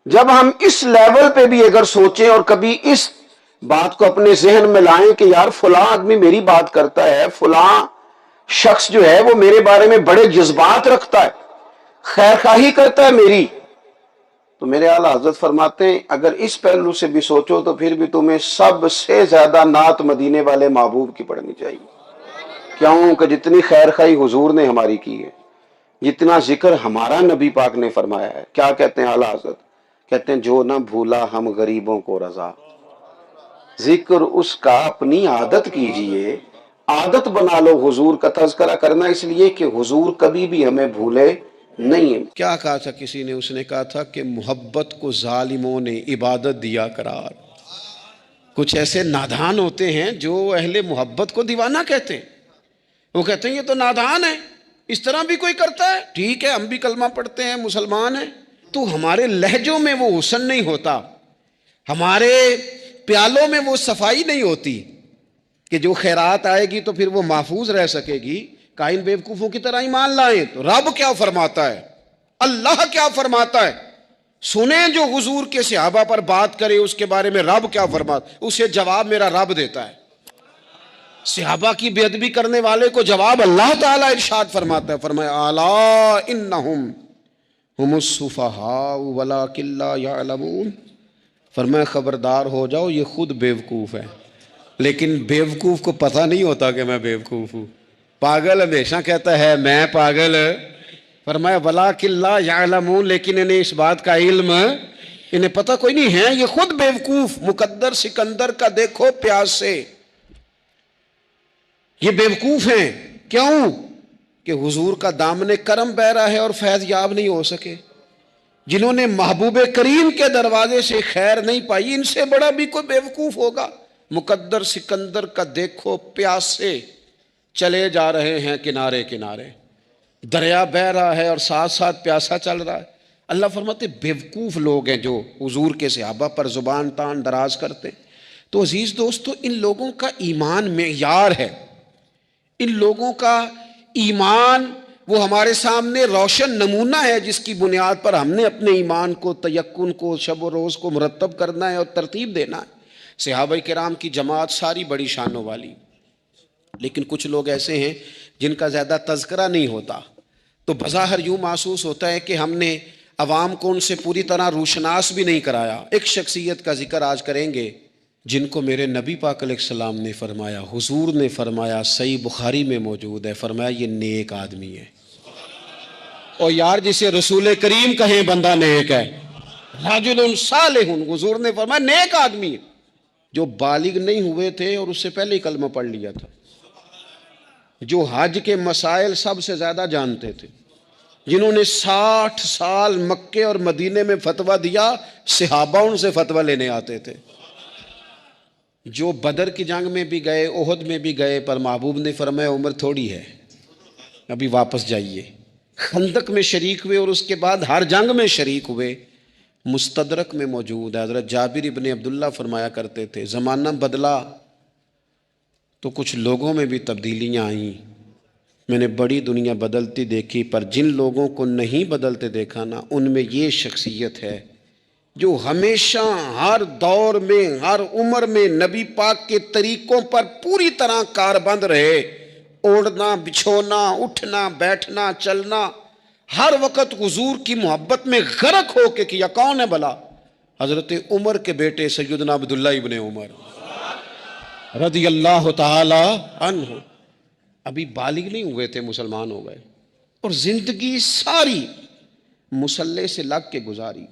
Speaker 1: جب ہم اس لیول پہ بھی اگر سوچیں اور کبھی اس بات کو اپنے ذہن میں لائیں کہ یار فلاں آدمی میری بات کرتا ہے، فلاں شخص جو ہے وہ میرے بارے میں بڑے جذبات رکھتا ہے، خیر خواہی کرتا ہے میری، تو میرے اعلیٰ حضرت فرماتے ہیں اگر اس پہلو سے بھی سوچو تو پھر بھی تمہیں سب سے زیادہ نعت مدینے والے محبوب کی پڑھنی چاہیے۔ کیوں کہ جتنی خیر خواہی حضور نے ہماری کی ہے، جتنا ذکر ہمارا نبی پاک نے فرمایا ہے، کیا کہتے ہیں اعلیٰ حضرت؟ کہتے ہیں جو نہ بھولا ہم غریبوں کو رضا، ذکر اس کا اپنی عادت کیجئے، عادت بنا لو حضور کا تذکرہ کرنا، اس لیے کہ حضور کبھی بھی ہمیں بھولے نہیں۔ کیا کہا تھا کسی نے؟ اس نے کہا تھا کہ محبت کو ظالموں نے عبادت دیا قرار۔ کچھ ایسے نادان ہوتے ہیں جو اہل محبت کو دیوانہ کہتے ہیں، وہ کہتے ہیں یہ تو نادان ہے، اس طرح بھی کوئی کرتا ہے؟ ٹھیک ہے ہم بھی کلمہ پڑھتے ہیں، مسلمان ہیں، تو ہمارے لہجوں میں وہ حسن نہیں ہوتا، ہمارے پیالوں میں وہ صفائی نہیں ہوتی کہ جو خیرات آئے گی تو پھر وہ محفوظ رہ سکے گی۔ کائن بیوقوفوں کی طرح ایمان لائیں تو رب کیا فرماتا ہے، اللہ کیا فرماتا ہے، سنیں جو حضور کے صحابہ پر بات کرے اس کے بارے میں رب کیا فرماتا ہے، اسے جواب میرا رب دیتا ہے۔ صحابہ کی بے ادبی کرنے والے کو جواب اللہ تعالیٰ ارشاد فرماتا ہے، فرمایا الا انہم ہم السفہاء ولکن لا یعلمون، فرمایا خبردار ہو جاؤ یہ خود بیوقوف ہے، لیکن بیوقوف کو پتہ نہیں ہوتا کہ میں بیوقوف ہوں۔ پاگل ہمیشہ کہتا ہے میں پاگل، فرمایا ولکن لا یعلمون، لیکن انہیں اس بات کا علم، انہیں پتہ کوئی نہیں ہے، یہ خود بیوقوف۔ مقدر سکندر کا دیکھو پیاس سے، یہ بیوقوف ہیں۔ کیوں؟ کہ حضور کا دامن کرم بہ رہا ہے اور فیض یاب نہیں ہو سکے۔ جنہوں نے محبوب کریم کے دروازے سے خیر نہیں پائی، ان سے بڑا بھی کوئی بیوقوف ہوگا۔ مقدر سکندر کا دیکھو پیاس سے، چلے جا رہے ہیں کنارے کنارے، دریا بہ رہا ہے اور ساتھ ساتھ پیاسا چل رہا ہے۔ اللہ فرماتے بیوقوف لوگ ہیں جو حضور کے صحابہ پر زبان تان دراز کرتے۔ تو عزیز دوستو، ان لوگوں کا ایمان معیار ہے، ان لوگوں کا ایمان وہ ہمارے سامنے روشن نمونہ ہے جس کی بنیاد پر ہم نے اپنے ایمان کو، تیقن کو، شب و روز کو مرتب کرنا ہے اور ترتیب دینا ہے۔ صحابہ کرام کی جماعت ساری بڑی شانوں والی، لیکن کچھ لوگ ایسے ہیں جن کا زیادہ تذکرہ نہیں ہوتا، تو بظاہر یوں محسوس ہوتا ہے کہ ہم نے عوام کو ان سے پوری طرح روشناس بھی نہیں کرایا۔ ایک شخصیت کا ذکر آج کریں گے جن کو میرے نبی پاک علیہ السلام نے فرمایا، حضور نے فرمایا، صحیح بخاری میں موجود ہے، فرمایا یہ نیک آدمی ہے۔ اور یار جسے رسول کریم کہیں بندہ نیک ہے، رجل صالح، حضور نے فرمایا نیک آدمی ہے جو بالغ نہیں ہوئے تھے اور اس سے پہلے ہی کلمہ پڑھ لیا تھا، جو حج کے مسائل سب سے زیادہ جانتے تھے، جنہوں نے 60 سال مکے اور مدینے میں فتویٰ دیا، صحابہ ان سے فتویٰ لینے آتے تھے، جو بدر کی جنگ میں بھی گئے، احد میں بھی گئے، پر محبوب نے فرمایا عمر تھوڑی ہے ابھی واپس جائیے، خندق میں شریک ہوئے اور اس کے بعد ہر جنگ میں شریک ہوئے۔ مستدرک میں موجود ہے، حضرت جابر ابن عبداللہ فرمایا کرتے تھے زمانہ بدلا تو کچھ لوگوں میں بھی تبدیلیاں آئیں، میں نے بڑی دنیا بدلتی دیکھی، پر جن لوگوں کو نہیں بدلتے دیکھا نا، ان میں یہ شخصیت ہے جو ہمیشہ ہر دور میں ہر عمر میں نبی پاک کے طریقوں پر پوری طرح کاربند رہے، اوڑھنا بچھونا اٹھنا بیٹھنا چلنا ہر وقت حضور کی محبت میں غرق ہو کے کیا۔ کون ہے بھلا؟ حضرت عمر کے بیٹے سیدنا عبداللہ ابن عمر رضی اللہ تعالی عنہ، ابھی بالغ نہیں ہوئے تھے مسلمان ہو گئے، اور زندگی ساری مصلے سے لگ کے گزاری،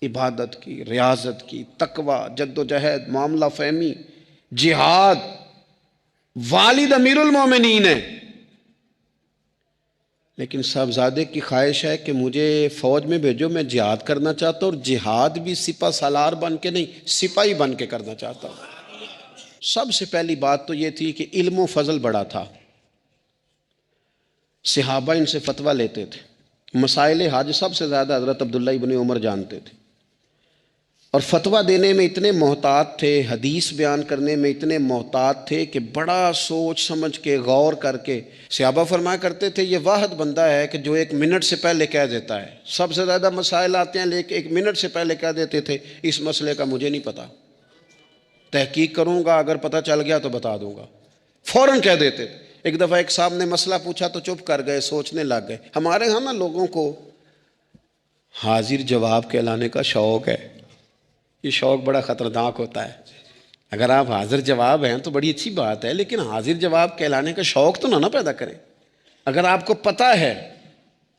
Speaker 1: عبادت کی، ریاضت کی، تقوی، جد و جہد، معاملہ فہمی، جہاد۔ والد امیر المومنین ہے، لیکن صاحبزادے کی خواہش ہے کہ مجھے فوج میں بھیجو، میں جہاد کرنا چاہتا ہوں، اور جہاد بھی سپہ سالار بن کے نہیں، سپاہی بن کے کرنا چاہتا ہوں۔ سب سے پہلی بات تو یہ تھی کہ علم و فضل بڑا تھا، صحابہ ان سے فتویٰ لیتے تھے، مسائل حج سب سے زیادہ حضرت عبداللہ ابن عمر جانتے تھے، اور فتویٰ دینے میں اتنے محتاط تھے، حدیث بیان کرنے میں اتنے محتاط تھے کہ بڑا سوچ سمجھ کے غور کر کے، صحابہ فرمایا کرتے تھے یہ واحد بندہ ہے کہ جو 1 منٹ سے پہلے کہہ دیتا ہے، سب سے زیادہ مسائل آتے ہیں لیکن 1 منٹ سے پہلے کہہ دیتے تھے اس مسئلے کا مجھے نہیں پتا، تحقیق کروں گا، اگر پتہ چل گیا تو بتا دوں گا، فوراً کہہ دیتے تھے۔ ایک دفعہ ایک صاحب نے مسئلہ پوچھا تو چپ کر گئے، سوچنے لگ گئے۔ ہمارے ہاں نا لوگوں کو حاضر جواب کہلانے کا شوق ہے، یہ شوق بڑا خطرناک ہوتا ہے۔ اگر آپ حاضر جواب ہیں تو بڑی اچھی بات ہے، لیکن حاضر جواب کہلانے کا شوق تو نہ پیدا کریں۔ اگر آپ کو پتہ ہے،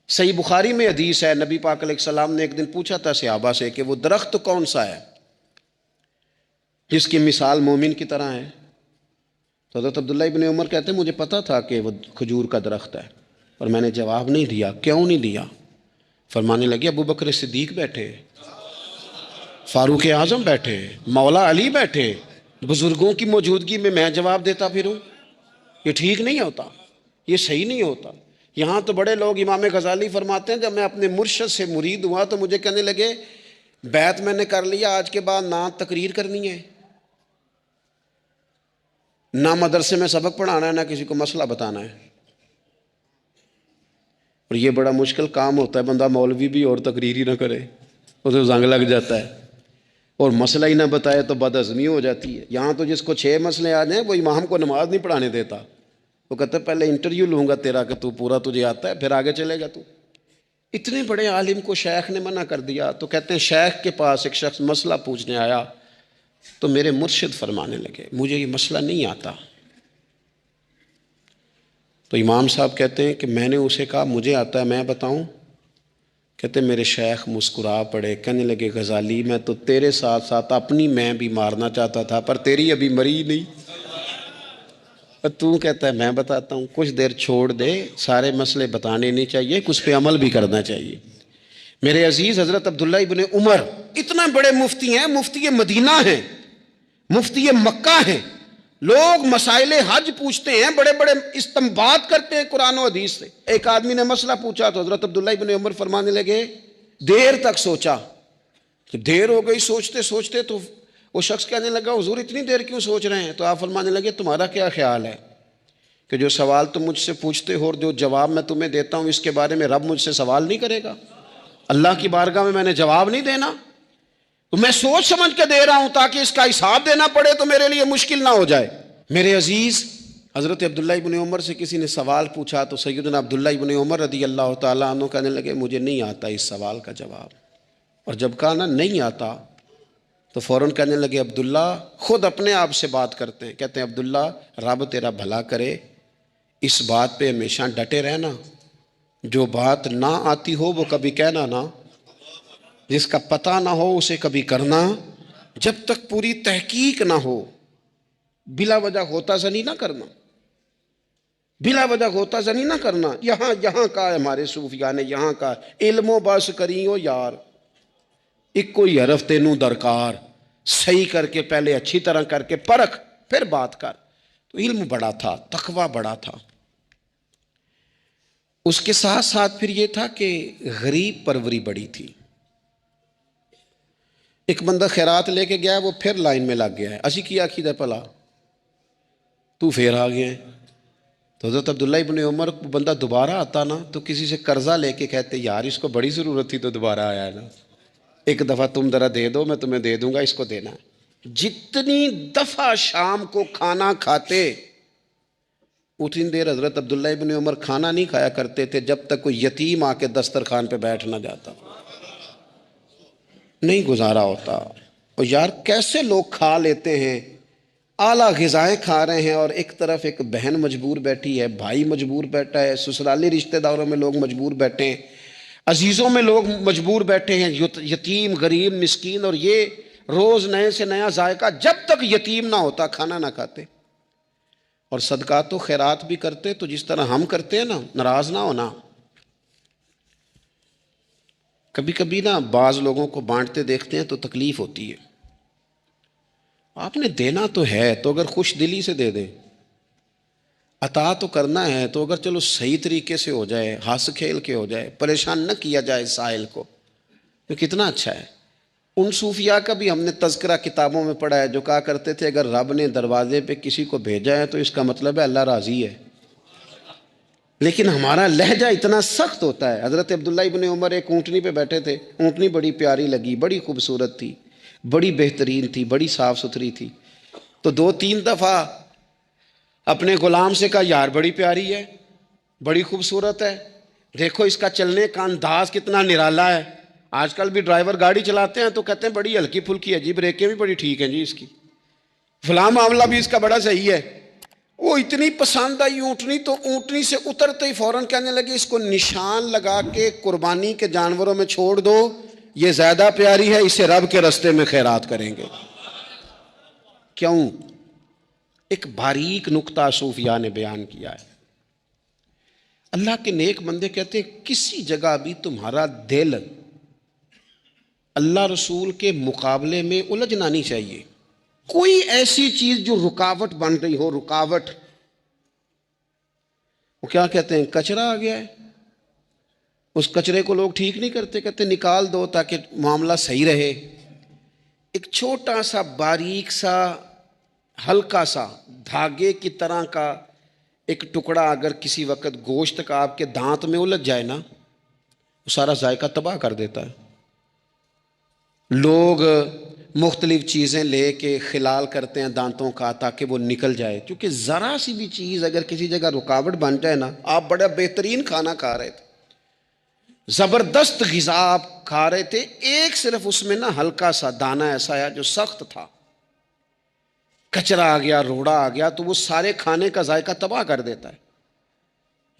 Speaker 1: صحیح بخاری میں حدیث ہے، نبی پاک علیہ السلام نے ایک دن پوچھا تھا صحابہ سے کہ وہ درخت کون سا ہے جس کی مثال مومن کی طرح ہے؟ تو حضرت عبداللہ ابن عمر کہتے ہیں مجھے پتا تھا کہ وہ کھجور کا درخت ہے، اور میں نے جواب نہیں دیا۔ کیوں نہیں دیا؟ فرمانے لگے ابو بکر صدیق بیٹھے، فاروق اعظم بیٹھے، مولا علی بیٹھے، بزرگوں کی موجودگی میں میں جواب دیتا پھروں، یہ ٹھیک نہیں ہوتا، یہ صحیح نہیں ہوتا۔ یہاں تو بڑے لوگ، امام غزالی فرماتے ہیں جب میں اپنے مرشد سے مرید ہوا تو مجھے کہنے لگے بیعت میں نے کر لیا، آج کے بعد نہ تقریر کرنی ہے، نہ مدرسے میں سبق پڑھانا ہے، نہ کسی کو مسئلہ بتانا ہے۔ اور یہ بڑا مشکل کام ہوتا ہے، بندہ مولوی بھی اور تقریر ہی نہ کرے، اسے زنگ لگ جاتا ہے، اور مسئلہ ہی نہ بتائے تو بد ہضمی ہو جاتی ہے۔ یہاں تو جس کو 6 مسئلے آ جائیں وہ امام کو نماز نہیں پڑھانے دیتا، وہ کہتا ہے پہلے انٹرویو لوں گا تیرا کہ تو پورا تجھے آتا ہے پھر آگے چلے گا تو۔ اتنے بڑے عالم کو شیخ نے منع کر دیا، تو کہتے ہیں شیخ کے پاس ایک شخص مسئلہ پوچھنے آیا تو میرے مرشد فرمانے لگے مجھے یہ مسئلہ نہیں آتا۔ تو امام صاحب کہتے ہیں کہ میں نے اسے کہا مجھے آتا ہے، میں بتاؤں؟ کہتے میرے شیخ مسکرا پڑے، کہنے لگے غزالی میں تو تیرے ساتھ ساتھ اپنی میں بھی مارنا چاہتا تھا، پر تیری ابھی مری نہیں، تو کہتا ہے میں بتاتا ہوں۔ کچھ دیر چھوڑ دے، سارے مسئلے بتانے نہیں چاہیے، کچھ پہ عمل بھی کرنا چاہیے۔ میرے عزیز حضرت عبداللہ ابن عمر اتنا بڑے مفتی ہیں، مفتی مدینہ ہیں، مفتی مکہ ہیں، لوگ مسائل حج پوچھتے ہیں، بڑے بڑے استنباط کرتے ہیں قرآن و حدیث سے۔ ایک آدمی نے مسئلہ پوچھا تو حضرت عبداللہ ابن عمر فرمانے لگے دیر تک سوچا، کہ دیر ہو گئی سوچتے سوچتے، تو وہ شخص کہنے لگا حضور اتنی دیر کیوں سوچ رہے ہیں؟ تو آپ فرمانے لگے تمہارا کیا خیال ہے کہ جو سوال تم مجھ سے پوچھتے ہو اور جو جواب میں تمہیں دیتا ہوں اس کے بارے میں رب مجھ سے سوال نہیں کرے گا؟ اللہ کی بارگاہ میں نے جواب نہیں دینا، تو میں سوچ سمجھ کے دے رہا ہوں تاکہ اس کا حساب دینا پڑے تو میرے لیے مشکل نہ ہو جائے۔ میرے عزیز حضرت عبداللہ ابن عمر سے کسی نے سوال پوچھا تو سیدنا عبداللہ ابن عمر رضی اللہ تعالیٰ عنہ کہنے لگے مجھے نہیں آتا اس سوال کا جواب، اور جب کہا نا نہیں آتا تو فوراً کہنے لگے عبداللہ، خود اپنے آپ سے بات کرتے ہیں، کہتے ہیں عبداللہ رب تیرا بھلا کرے، اس بات پہ ہمیشہ ڈٹے رہنا، جو بات نہ آتی ہو وہ کبھی کہنا نا، جس کا پتہ نہ ہو اسے کبھی کرنا، جب تک پوری تحقیق نہ ہو بلا وجہ ہوتا زنی نہ کرنا، بلا وجہ ہوتا زنی نہ کرنا۔ یہاں کا ہے ہمارے صوفیاء نے، یہاں کا علم و بس کریو یار، ایک کوئی حرف تینوں درکار، صحیح کر کے پہلے اچھی طرح کر کے پرکھ پھر بات کر۔ تو علم بڑا تھا، تقوی بڑا تھا۔ اس کے ساتھ ساتھ پھر یہ تھا کہ غریب پروری بڑی تھی۔ ایک بندہ خیرات لے کے گیا، وہ پھر لائن میں لگ گیا ہے، اسی کیا کھیدا پلا تو پھر آ گیا ہے۔ تو حضرت عبداللہ ابن عمر کو بندہ دوبارہ آتا نا تو کسی سے قرضہ لے کے کہتے یار اس کو بڑی ضرورت تھی تو دوبارہ آیا ہے نا، ایک دفعہ تم ذرا دے دو، میں تمہیں دے دوں گا، اس کو دینا ہے۔ جتنی دفعہ شام کو کھانا کھاتے، اتنی دیر حضرت عبداللہ ابن عمر کھانا نہیں کھایا کرتے تھے جب تک کوئی یتیم آ کے دسترخوان پہ بیٹھ نہ جاتا، نہیں گزارا ہوتا۔ اور یار کیسے لوگ کھا لیتے ہیں، اعلیٰ غذائیں کھا رہے ہیں، اور ایک طرف ایک بہن مجبور بیٹھی ہے، بھائی مجبور بیٹھا ہے، سسرالی رشتہ داروں میں لوگ مجبور بیٹھے ہیں، عزیزوں میں لوگ مجبور بیٹھے ہیں، یتیم غریب مسکین، اور یہ روز نئے سے نیا ذائقہ۔ جب تک یتیم نہ ہوتا کھانا نہ کھاتے۔ اور صدقات و خیرات بھی کرتے تو جس طرح ہم کرتے ہیں نا، ناراض نہ ہونا۔ کبھی کبھی نا بعض لوگوں کو بانٹتے دیکھتے ہیں تو تکلیف ہوتی ہے۔ آپ نے دینا تو ہے تو اگر خوش دلی سے دے دیں، عطا تو کرنا ہے تو اگر چلو صحیح طریقے سے ہو جائے، ہنس کھیل کے ہو جائے، پریشان نہ کیا جائے سائل کو، تو کتنا اچھا ہے۔ ان صوفیاء کا بھی ہم نے تذکرہ کتابوں میں پڑھا ہے جو کہا کرتے تھے اگر رب نے دروازے پہ کسی کو بھیجا ہے تو اس کا مطلب ہے اللہ راضی ہے۔ لیکن ہمارا لہجہ اتنا سخت ہوتا ہے۔ حضرت عبداللہ ابن عمر ایک اونٹنی پہ بیٹھے تھے، اونٹنی بڑی پیاری لگی، بڑی خوبصورت تھی، بڑی بہترین تھی، بڑی صاف ستھری تھی۔ تو 2-3 دفعہ اپنے غلام سے کہا یار بڑی پیاری ہے، بڑی خوبصورت ہے، دیکھو اس کا چلنے کا انداز کتنا نرالا ہے۔ آج کل بھی ڈرائیور گاڑی چلاتے ہیں تو کہتے ہیں بڑی ہلکی پھلکی ہے جی، بریکیں بھی بڑی ٹھیک ہیں جی اس کی، فلاں معاملہ بھی اس کا بڑا صحیح ہے۔ وہ اتنی پسند آئی اونٹنی تو اونٹنی سے اترتے ہی فوراً کہنے لگے اس کو نشان لگا کے قربانی کے جانوروں میں چھوڑ دو، یہ زیادہ پیاری ہے، اسے رب کے رستے میں خیرات کریں گے۔ کیوں؟ ایک باریک نکتہ صوفیاء نے بیان کیا ہے۔ اللہ کے نیک بندے کہتے ہیں کسی جگہ بھی تمہارا دل اللہ رسول کے مقابلے میں الجھنا نہیں چاہیے۔ کوئی ایسی چیز جو رکاوٹ بن رہی ہو، رکاوٹ، وہ کیا کہتے ہیں کچرا آ گیا ہے، اس کچرے کو لوگ ٹھیک نہیں کرتے، کہتے نکال دو تاکہ معاملہ صحیح رہے۔ ایک چھوٹا سا باریک سا ہلکا سا دھاگے کی طرح کا ایک ٹکڑا اگر کسی وقت گوشت کا آپ کے دانت میں الجھ جائے نا، وہ سارا ذائقہ تباہ کر دیتا ہے۔ لوگ مختلف چیزیں لے کے خلال کرتے ہیں دانتوں کا تاکہ وہ نکل جائے، کیونکہ ذرا سی بھی چیز اگر کسی جگہ رکاوٹ بن جائے نا، آپ بڑا بہترین کھانا کھا رہے تھے، زبردست غذا آپ کھا رہے تھے، ایک صرف اس میں نا ہلکا سا دانہ ایسا ہے جو سخت تھا، کچرا آ گیا، روڑا آ گیا، تو وہ سارے کھانے کا ذائقہ تباہ کر دیتا ہے۔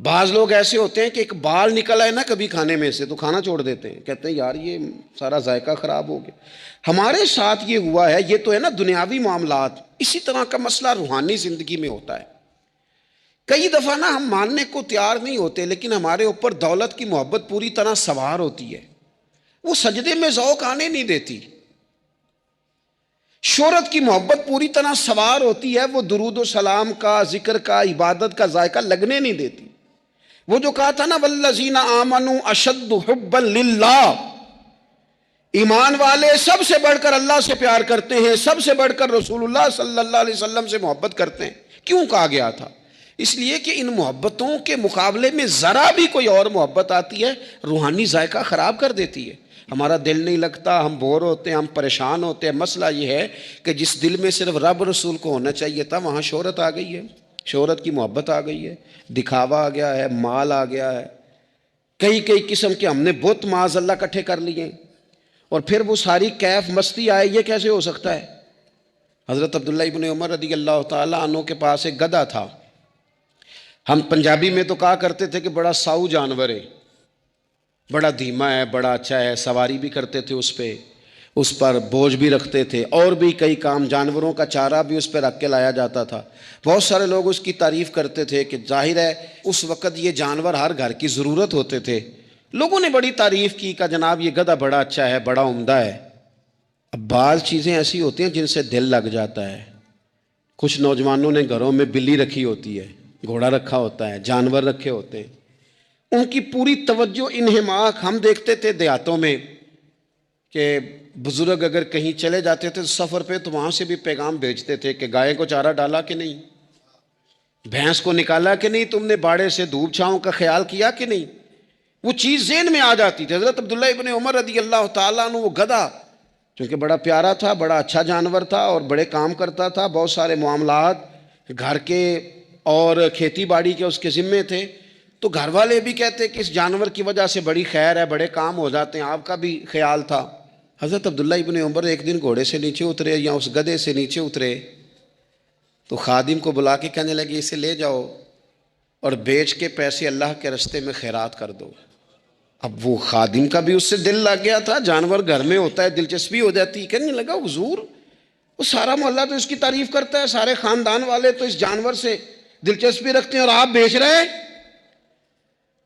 Speaker 1: بعض لوگ ایسے ہوتے ہیں کہ ایک بال نکل آئے نا کبھی کھانے میں سے تو کھانا چھوڑ دیتے ہیں، کہتے ہیں یار یہ سارا ذائقہ خراب ہو گیا۔ ہمارے ساتھ یہ ہوا ہے، یہ تو ہے نا دنیاوی معاملات، اسی طرح کا مسئلہ روحانی زندگی میں ہوتا ہے۔ کئی دفعہ نا ہم ماننے کو تیار نہیں ہوتے، لیکن ہمارے اوپر دولت کی محبت پوری طرح سوار ہوتی ہے، وہ سجدے میں ذوق آنے نہیں دیتی۔ شہرت کی محبت پوری طرح سوار ہوتی ہے، وہ درود و سلام کا، ذکر کا، عبادت کا ذائقہ لگنے نہیں دیتی۔ وہ جو کہا تھا نا والذین آمنوا اشد حبا للہ، ایمان والے سب سے بڑھ کر اللہ سے پیار کرتے ہیں، سب سے بڑھ کر رسول اللہ صلی اللہ علیہ وسلم سے محبت کرتے ہیں۔ کیوں کہا گیا تھا؟ اس لیے کہ ان محبتوں کے مقابلے میں ذرا بھی کوئی اور محبت آتی ہے روحانی ذائقہ خراب کر دیتی ہے، ہمارا دل نہیں لگتا، ہم بور ہوتے ہیں، ہم پریشان ہوتے ہیں۔ مسئلہ یہ ہے کہ جس دل میں صرف رب رسول کو ہونا چاہیے تھا وہاں شہرت آ گئی ہے، شہرت کی محبت آ گئی ہے، دکھاوا آ گیا ہے، مال آ گیا ہے، کئی قسم کے ہم نے بت معاذ اللہ اکٹھے کر لیے، اور پھر وہ ساری کیف مستی آئے۔ یہ کیسے ہو سکتا ہے؟ حضرت عبداللہ ابن عمر رضی اللہ تعالیٰ عنہ کے پاس ایک گدھا تھا، ہم پنجابی میں تو کہا کرتے تھے کہ بڑا ساؤ جانور ہے، بڑا دھیما ہے، بڑا اچھا ہے، سواری بھی کرتے تھے اس پہ، اس پر بوجھ بھی رکھتے تھے، اور بھی کئی کام، جانوروں کا چارہ بھی اس پہ رکھ کے لایا جاتا تھا۔ بہت سارے لوگ اس کی تعریف کرتے تھے کہ ظاہر ہے اس وقت یہ جانور ہر گھر کی ضرورت ہوتے تھے۔ لوگوں نے بڑی تعریف کی کہ جناب یہ گدھا بڑا اچھا ہے، بڑا عمدہ ہے۔ اب بعض چیزیں ایسی ہوتی ہیں جن سے دل لگ جاتا ہے۔ کچھ نوجوانوں نے گھروں میں بلی رکھی ہوتی ہے، گھوڑا رکھا ہوتا ہے، جانور رکھے ہوتے ہیں، ان کی پوری توجہ انہماک ہم دیکھتے تھے دیہاتوں میں کہ بزرگ اگر کہیں چلے جاتے تھے سفر پہ تو وہاں سے بھی پیغام بھیجتے تھے کہ گائے کو چارہ ڈالا کہ نہیں، بھینس کو نکالا کہ نہیں، تم نے باڑے سے دھوپ چھاؤں کا خیال کیا کہ نہیں۔ وہ چیز ذہن میں آ جاتی تھی۔ حضرت عبداللہ ابن عمر رضی اللہ تعالیٰ عنہ وہ گدھا چونکہ بڑا پیارا تھا، بڑا اچھا جانور تھا اور بڑے کام کرتا تھا، بہت سارے معاملات گھر کے اور کھیتی باڑی کے اس کے ذمے تھے، تو گھر والے بھی کہتے کہ اس جانور کی وجہ سے بڑی خیر ہے، بڑے کام ہو جاتے ہیں، آپ کا بھی خیال تھا۔ حضرت عبداللہ ابن عمر ایک دن گھوڑے سے نیچے اترے یا اس گدھے سے نیچے اترے تو خادم کو بلا کے کہنے لگے اسے لے جاؤ اور بیچ کے پیسے اللہ کے راستے میں خیرات کر دو۔ اب وہ خادم کا بھی اس سے دل لگ گیا تھا، جانور گھر میں ہوتا ہے دلچسپی ہو جاتی، کہنے لگا حضور وہ سارا محلہ تو اس کی تعریف کرتا ہے، سارے خاندان والے تو اس جانور سے دلچسپی رکھتے ہیں اور آپ بیچ رہے ہیں۔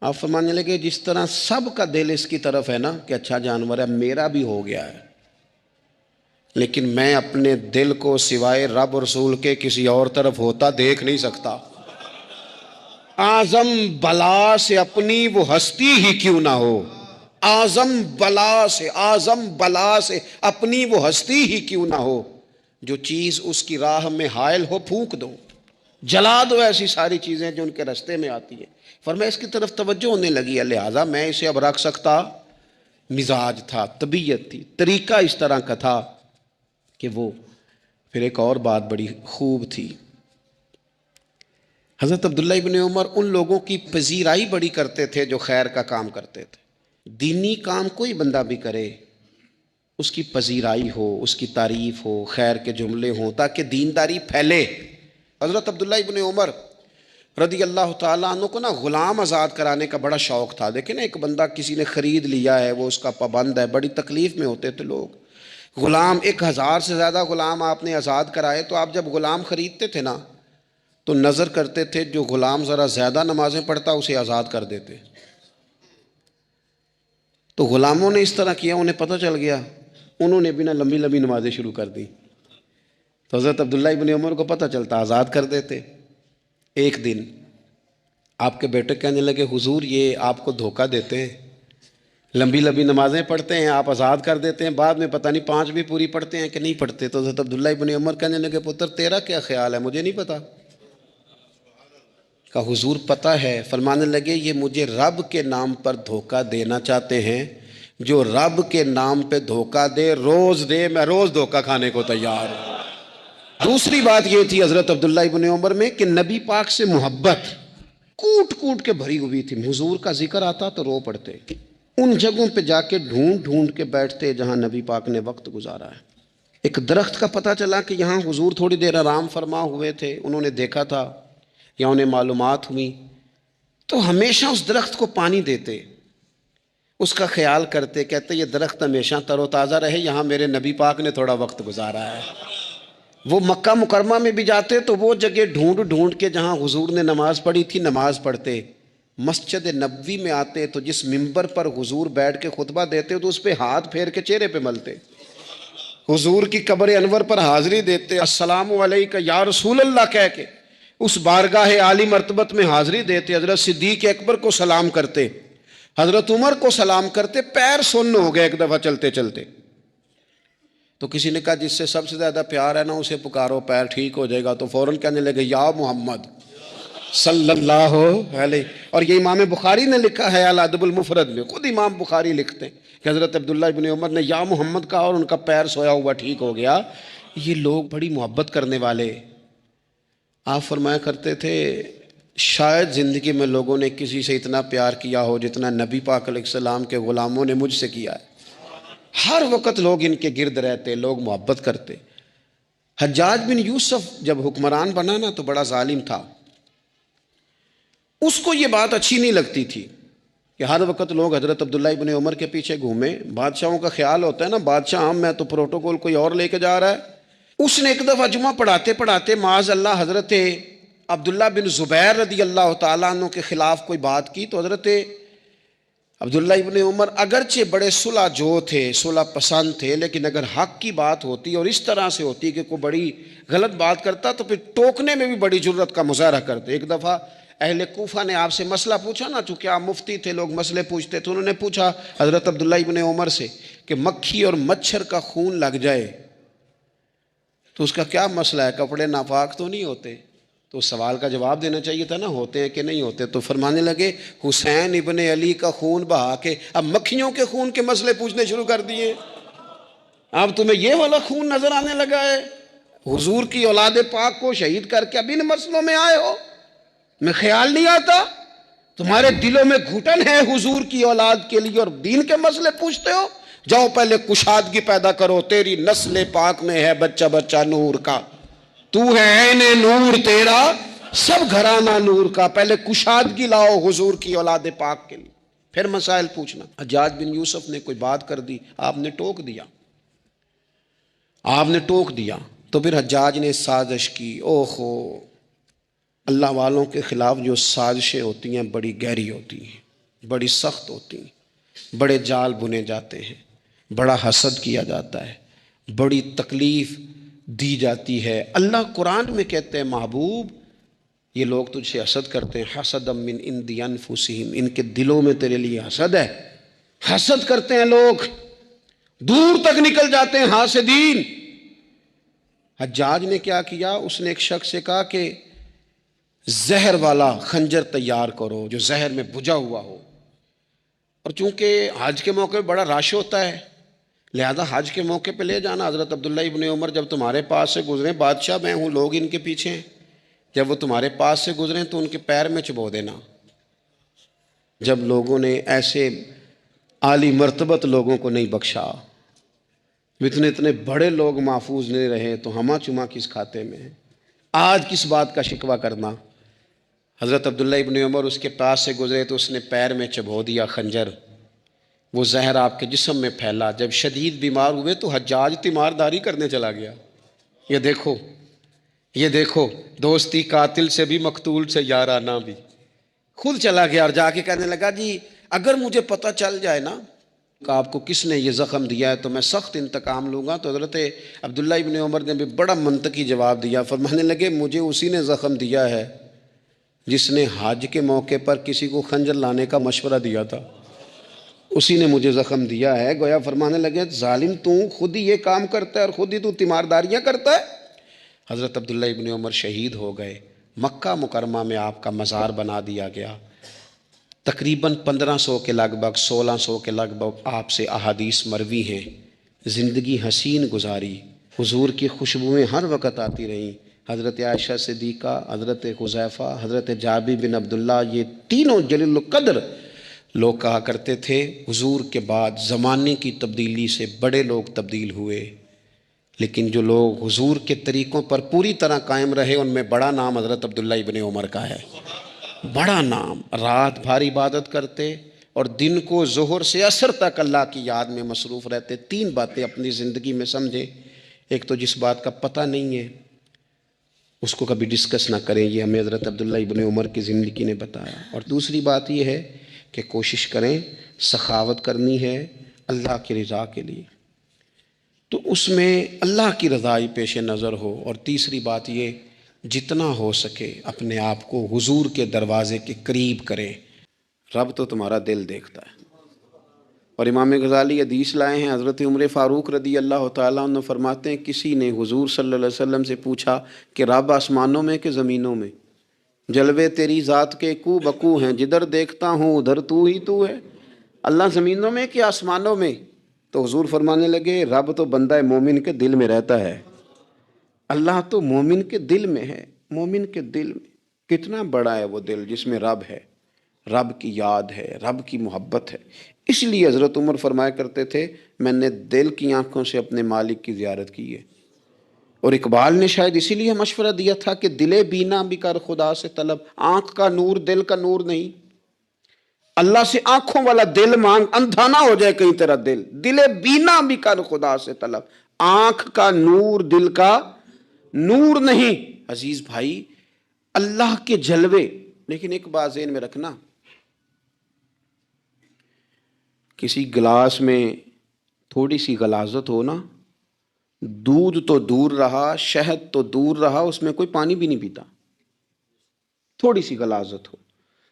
Speaker 1: آپ فرمانے لگے جس طرح سب کا دل اس کی طرف ہے نا کہ اچھا جانور ہے، میرا بھی ہو گیا ہے، لیکن میں اپنے دل کو سوائے رب رسول کے کسی اور طرف ہوتا دیکھ نہیں سکتا۔ اعظم بلا سے اپنی وہ ہستی ہی کیوں نہ ہو، اعظم بلا سے اپنی وہ ہستی ہی کیوں نہ ہو، جو چیز اس کی راہ میں حائل ہو پھونک دو، جلا دو ایسی ساری چیزیں جو ان کے راستے میں آتی ہیں۔ فرمایا اس کی طرف توجہ ہونے لگی ہے، لہٰذا میں اسے اب رکھ سکتا۔ مزاج تھا، طبیعت تھی، طریقہ اس طرح کا تھا کہ وہ پھر ایک اور بات بڑی خوب تھی۔ حضرت عبداللہ ابن عمر ان لوگوں کی پذیرائی بڑی کرتے تھے جو خیر کا کام کرتے تھے۔ دینی کام کوئی بندہ بھی کرے اس کی پذیرائی ہو، اس کی تعریف ہو، خیر کے جملے ہوں تاکہ دینداری پھیلے۔ حضرت عبداللہ ابن عمر رضی اللہ تعالیٰ عنہ کو نا غلام آزاد کرانے کا بڑا شوق تھا۔ دیکھیں نا ایک بندہ کسی نے خرید لیا ہے، وہ اس کا پابند ہے، بڑی تکلیف میں ہوتے تھے لوگ۔ غلام 1000 سے زیادہ غلام آپ نے آزاد کرائے تو آپ جب غلام خریدتے تھے نا تو نظر کرتے تھے جو غلام ذرا زیادہ نمازیں پڑھتا اسے آزاد کر دیتے۔ تو غلاموں نے اس طرح کیا، انہیں پتہ چل گیا، انہوں نے بھی نا لمبی لمبی نمازیں شروع کر دی، تو حضرت عبداللہ ابن عمر کو پتہ چلتا، آزاد کر دیتے۔ ایک دن آپ کے بیٹے کہنے لگے حضور یہ آپ کو دھوکہ دیتے ہیں، لمبی لمبی نمازیں پڑھتے ہیں، آپ آزاد کر دیتے ہیں، بعد میں پتہ نہیں 5 بھی پوری پڑھتے ہیں کہ نہیں پڑھتے۔ تو حضرت عبداللہ ابن عمر کہنے لگے پتر تیرا کیا خیال ہے، مجھے نہیں پتا۔ کہا حضور پتہ ہے۔ فرمانے لگے یہ مجھے رب کے نام پر دھوکہ دینا چاہتے ہیں، جو رب کے نام پہ دھوکہ دے روز دے، میں روز دھوکہ کھانے کو تیار ہوں۔ دوسری بات یہ تھی حضرت عبداللہ ابن عمر میں کہ نبی پاک سے محبت کوٹ کوٹ کے بھری ہوئی تھی۔ حضور کا ذکر آتا تو رو پڑتے، ان جگہوں پہ جا کے ڈھونڈ ڈھونڈ کے بیٹھتے جہاں نبی پاک نے وقت گزارا ہے۔ ایک درخت کا پتہ چلا کہ یہاں حضور تھوڑی دیر آرام فرما ہوئے تھے، انہوں نے دیکھا تھا یا انہیں معلومات ہوئی، تو ہمیشہ اس درخت کو پانی دیتے، اس کا خیال کرتے، کہتے یہ درخت ہمیشہ تر و تازہ رہے، یہاں میرے نبی پاک نے تھوڑا وقت گزارا ہے۔ وہ مکہ مکرمہ میں بھی جاتے تو وہ جگہ ڈھونڈ ڈھونڈ کے جہاں حضور نے نماز پڑھی تھی نماز پڑھتے۔ مسجد نبوی میں آتے تو جس ممبر پر حضور بیٹھ کے خطبہ دیتے تو اس پہ ہاتھ پھیر کے چہرے پہ ملتے۔ حضور کی قبر انور پر حاضری دیتے، السلام علیکہ یا رسول اللہ کہہ کے اس بارگاہ عالی مرتبت میں حاضری دیتے۔ حضرت صدیق اکبر کو سلام کرتے، حضرت عمر کو سلام کرتے، پیر سن ہو گئے ایک دفعہ چلتے چلتے۔ تو کسی نے کہا جس سے سب سے زیادہ پیار ہے نا اسے پکارو، پیر ٹھیک ہو جائے گا۔ تو فوراً کہنے لگے یا محمد صلی اللہ علیہ۔ اور یہ امام بخاری نے لکھا ہے الادب المفرد میں، خود امام بخاری لکھتے ہیں کہ حضرت عبداللہ ابن عمر نے یا محمد کہا اور ان کا پیر سویا ہوا ٹھیک ہو گیا۔ یہ لوگ بڑی محبت کرنے والے۔ آپ فرمایا کرتے تھے شاید زندگی میں لوگوں نے کسی سے اتنا پیار کیا ہو جتنا نبی پاک علیہ السلام کے غلاموں نے مجھ سے کیا ہے۔ ہر وقت لوگ ان کے گرد رہتے، لوگ محبت کرتے۔ حجاج بن یوسف جب حکمران بنا نا تو بڑا ظالم تھا، اس کو یہ بات اچھی نہیں لگتی تھی کہ ہر وقت لوگ حضرت عبداللہ ابن عمر کے پیچھے گھومیں. بادشاہوں کا خیال ہوتا ہے نا، بادشاہ ہم، میں تو پروٹوکول کوئی اور لے کے جا رہا ہے. اس نے ایک دفعہ جمعہ پڑھاتے پڑھاتے معاذ اللہ حضرت عبداللہ بن زبیر رضی اللہ تعالیٰ عنہ کے خلاف کوئی بات کی. تو حضرت عبداللہ ابن عمر اگرچہ بڑے صلح جو تھے، صلح پسند تھے، لیکن اگر حق کی بات ہوتی اور اس طرح سے ہوتی کہ کوئی بڑی غلط بات کرتا تو پھر ٹوکنے میں بھی بڑی جرت کا مظاہرہ کرتے. ایک دفعہ اہل کوفہ نے آپ سے مسئلہ پوچھا نا، چونکہ آپ مفتی تھے، لوگ مسئلے پوچھتے تھے. انہوں نے پوچھا حضرت عبداللہ ابن عمر سے کہ مکھی اور مچھر کا خون لگ جائے تو اس کا کیا مسئلہ ہے، کپڑے ناپاک تو نہیں ہوتے؟ تو سوال کا جواب دینا چاہیے تھا نا، ہوتے ہیں کہ نہیں ہوتے. تو فرمانے لگے حسین ابن علی کا خون بہا کے اب مکھیوں کے خون کے مسئلے پوچھنے شروع کر دیے. اب تمہیں یہ والا خون نظر آنے لگا ہے؟ حضور کی اولاد پاک کو شہید کر کے اب ان مسئلوں میں آئے ہو؟ میں خیال نہیں آتا تمہارے دلوں میں گھٹن ہے حضور کی اولاد کے لیے اور دین کے مسئلے پوچھتے ہو؟ جاؤ پہلے کشادگی پیدا کرو. تیری نسل پاک میں ہے بچہ بچہ نور کا، تو ہے عین نور، تیرا سب گھرانہ نور کا. پہلے کشادگی لاؤ حضور کی اولاد پاک کے لیے، پھر مسائل پوچھنا. حجاج بن یوسف نے کوئی بات کر دی، آپ نے ٹوک دیا، آپ نے ٹوک دیا. تو پھر حجاج نے سازش کی. اوہو، اللہ والوں کے خلاف جو سازشیں ہوتی ہیں بڑی گہری ہوتی ہیں، بڑی سخت ہوتی ہیں، بڑے جال بنے جاتے ہیں، بڑا حسد کیا جاتا ہے، بڑی تکلیف دی جاتی ہے. اللہ قرآن میں کہتے ہیں محبوب یہ لوگ تجھ سے حسد کرتے ہیں، حسد من عند انفسہم، ان کے دلوں میں تیرے لیے حسد ہے. حسد کرتے ہیں لوگ، دور تک نکل جاتے ہیں حاسدین. حجاج نے کیا کیا؟ اس نے ایک شخص سے کہا کہ زہر والا خنجر تیار کرو جو زہر میں بجھا ہوا ہو. اور چونکہ حج کے موقع پہ بڑا رش ہوتا ہے لہذا حج کے موقع پہ لے جانا. حضرت عبداللہ ابن عمر جب تمہارے پاس سے گزریں، بادشاہ میں ہوں، لوگ ان کے پیچھے ہیں، جب وہ تمہارے پاس سے گزریں تو ان کے پیر میں چبو دینا. جب لوگوں نے ایسے عالی مرتبت لوگوں کو نہیں بخشا، اتنے بڑے لوگ محفوظ نہیں رہے تو ہمہ چما کس کھاتے میں ہے؟ آج کس بات کا شکوہ کرنا؟ حضرت عبداللہ ابن عمر اس کے پاس سے گزرے تو اس نے پیر میں چبو دیا خنجر. وہ زہر آپ کے جسم میں پھیلا. جب شدید بیمار ہوئے تو حجاج تیمارداری کرنے چلا گیا. یہ دیکھو، یہ دیکھو، دوستی قاتل سے بھی مقتول سے یارانہ بھی. خود چلا گیا اور جا کے کہنے لگا جی اگر مجھے پتہ چل جائے نا کہ آپ کو کس نے یہ زخم دیا ہے تو میں سخت انتقام لوں گا. تو حضرت عبداللہ ابن عمر نے بھی بڑا منطقی جواب دیا. فرمانے لگے مجھے اسی نے زخم دیا ہے جس نے حج کے موقع پر کسی کو خنجر لانے کا مشورہ دیا تھا، اسی نے مجھے زخم دیا ہے. گویا فرمانے لگے ظالم تو خود ہی یہ کام کرتا ہے اور خود ہی تو تیمارداریاں کرتا ہے. حضرت عبداللہ ابن عمر شہید ہو گئے. مکہ مکرمہ میں آپ کا مزار بنا دیا گیا. تقریباً 1500 کے لگ بھگ 1600 کے لگ بھگ آپ سے احادیث مروی ہیں. زندگی حسین گزاری، حضور کی خوشبوئیں ہر وقت آتی رہیں. حضرت عائشہ صدیقہ، حضرت حذیفہ، حضرت جابر بن عبداللہ، یہ تینوں جلیل القدر لوگ کہا کرتے تھے حضور کے بعد زمانے کی تبدیلی سے بڑے لوگ تبدیل ہوئے، لیکن جو لوگ حضور کے طریقوں پر پوری طرح قائم رہے ان میں بڑا نام حضرت عبداللہ ابن عمر کا ہے. بڑا نام. رات بھر عبادت کرتے اور دن کو ظہر سے عصر تک اللہ کی یاد میں مصروف رہتے. 3 باتیں اپنی زندگی میں سمجھیں. ایک تو جس بات کا پتہ نہیں ہے اس کو کبھی ڈسکس نہ کریں، یہ ہمیں حضرت عبداللہ ابن عمر کی زندگی نے بتایا. اور دوسری بات یہ ہے کہ کوشش کریں، سخاوت کرنی ہے اللہ کی رضا کے لیے، تو اس میں اللہ کی رضا ہی پیش نظر ہو. اور تیسری بات یہ جتنا ہو سکے اپنے آپ کو حضور کے دروازے کے قریب کریں. رب تو تمہارا دل دیکھتا ہے. اور امام غزالی حدیث لائے ہیں، حضرت عمر فاروق رضی اللہ تعالیٰ عنہ فرماتے ہیں کسی نے حضور صلی اللہ علیہ وسلم سے پوچھا کہ رب آسمانوں میں کہ زمینوں میں؟ جلوے تیری ذات کے کو بکو ہیں، جدھر دیکھتا ہوں ادھر تو ہی تو ہے. اللہ زمینوں میں کہ آسمانوں میں؟ تو حضور فرمانے لگے رب تو بندہ مومن کے دل میں رہتا ہے. اللہ تو مومن کے دل میں ہے. مومن کے دل میں کتنا بڑا ہے وہ دل جس میں رب ہے، رب کی یاد ہے، رب کی محبت ہے. اس لیے حضرت عمر فرمایا کرتے تھے میں نے دل کی آنکھوں سے اپنے مالک کی زیارت کی ہے. اور اقبال نے شاید اسی لیے مشورہ دیا تھا کہ دل بینا بھی کر خدا سے طلب. آنکھ کا نور دل کا نور نہیں. اللہ سے آنکھوں والا دل مانگ، اندھا نہ ہو جائے کہیں تیرا دل، دل بینا بھی کر خدا سے طلب، آنکھ کا نور دل کا نور نہیں۔ عزیز بھائی اللہ کے جلوے، لیکن ایک بات ذہن میں رکھنا، کسی گلاس میں تھوڑی سی غلاظت ہو نا، دودھ تو دور رہا، شہد تو دور رہا، اس میں کوئی پانی بھی نہیں پیتا، تھوڑی سی غلاظت ہو،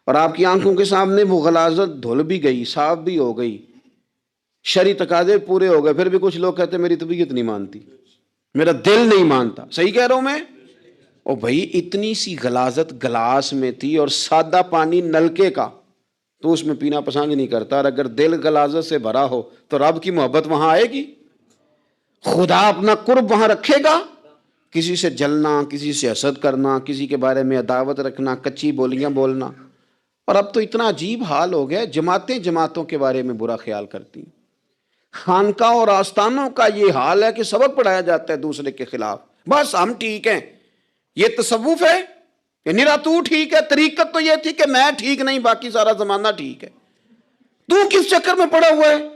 Speaker 1: اور آپ کی آنکھوں کے سامنے وہ غلاظت دھل بھی گئی، صاف بھی ہو گئی، شرعی تقاضے پورے ہو گئے، پھر بھی کچھ لوگ کہتے ہیں میری طبیعت نہیں مانتی، میرا دل نہیں مانتا۔ صحیح کہہ رہا ہوں میں؟ او بھائی اتنی سی غلاظت گلاس میں تھی اور سادہ پانی نلکے کا، تو اس میں پینا پسند نہیں کرتا، اور اگر دل غلاظت سے بھرا ہو تو رب کی محبت وہاں آئے گی، خدا اپنا قرب وہاں رکھے گا؟ کسی سے جلنا، کسی سے حسد کرنا، کسی کے بارے میں عداوت رکھنا، کچی بولیاں بولنا، اور اب تو اتنا عجیب حال ہو گیا، جماعتیں جماعتوں کے بارے میں برا خیال کرتی، خانقاہ اور آستانوں کا یہ حال ہے کہ سبق پڑھایا جاتا ہے دوسرے کے خلاف، بس ہم ٹھیک ہیں، یہ تصوف ہے کہ نرا تو ٹھیک ہے؟ طریقت تو یہ تھی کہ میں ٹھیک نہیں، باقی سارا زمانہ ٹھیک ہے، تو کس چکر میں پڑا ہوا ہے؟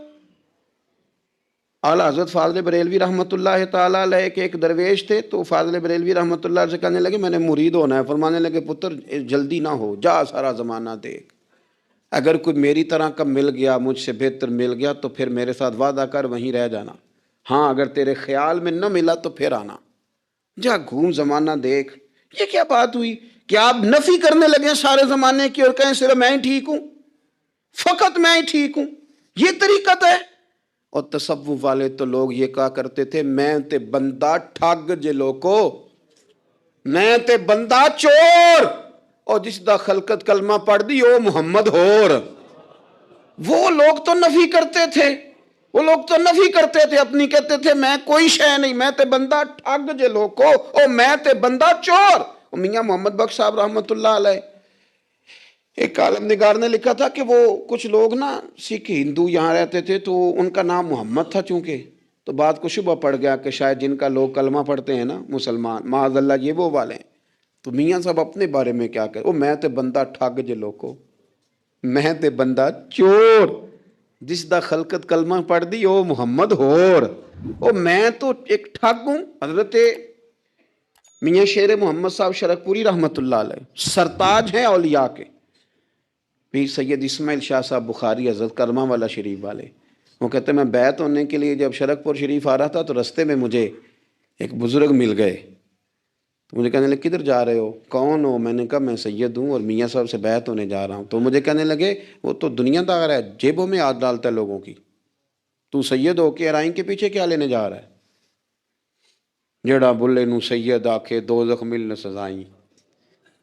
Speaker 1: اعلیٰ حضرت فاضل بریلوی رحمۃ اللہ تعالیٰ علیہ کے ایک درویش تھے، تو فاضل بریلوی رحمۃ اللہ سے کہنے لگے میں نے مرید ہونا ہے، فرمانے لگے پتر جلدی نہ ہو، جا سارا زمانہ دیکھ، اگر کوئی میری طرح کا مل گیا، مجھ سے بہتر مل گیا تو پھر میرے ساتھ وعدہ کر وہیں رہ جانا، ہاں اگر تیرے خیال میں نہ ملا تو پھر آنا، جا گھوم زمانہ دیکھ۔ یہ کیا بات ہوئی کہ آپ نفی کرنے لگے سارے زمانے کی اور کہیں صرف میں ہی ٹھیک ہوں، فقط میں ہی ٹھیک ہوں؟ یہ طریقت ہے؟ اور تصوف والے تو لوگ یہ کہا کرتے تھے میں تے بندہ ٹھگ جے لوکو، میں تے بندہ چور، اور جس دا خلقت کلمہ پڑھ دی او محمد ہور۔ وہ لوگ تو نفی کرتے تھے، وہ لوگ تو نفی کرتے تھے اپنی، کہتے تھے میں کوئی شے نہیں، میں تے بندہ ٹھگ جے لوکو، او میں تے بندہ چور۔ میاں محمد بخش صاحب رحمۃ اللہ علیہ، ایک عالم نگار نے لکھا تھا کہ وہ کچھ لوگ نا سکھ ہندو یہاں رہتے تھے، تو ان کا نام محمد تھا چونکہ، تو بات کو شبہ پڑ گیا کہ شاید جن کا لوگ کلمہ پڑھتے ہیں نا مسلمان، معاذ اللہ یہ وہ والے ہیں، تو میاں صاحب اپنے بارے میں کیا کہ میں تے بندہ ٹھگ جے لوکو، میں تے بندہ چور، جس دا خلقت کلمہ پڑھ دی او محمد ہور، او میں تو ایک ٹھگ ہوں۔ حضرت میاں شیر محمد صاحب شرک پوری رحمۃ اللہ علیہ سرتاج ہیں اولیاء کے، پیر سید اسماعیل شاہ صاحب بخاری حضرت کرما والا شریف والے، وہ کہتے ہیں میں بیعت ہونے کے لیے جب شرک پور شریف آ رہا تھا تو رستے میں مجھے ایک بزرگ مل گئے، تو مجھے کہنے لگے کدھر جا رہے ہو، کون ہو؟ میں نے کہا میں سید ہوں اور میاں صاحب سے بیعت ہونے جا رہا ہوں، تو مجھے کہنے لگے وہ تو دنیا دار ہے، جیبوں میں ہاتھ ڈالتا ہے لوگوں کی، تو سید ہو کے ارائیں کے پیچھے کیا لینے جا رہا ہے؟ جڑا بلے نو سید آکھے دوزخ ملن سزائیں،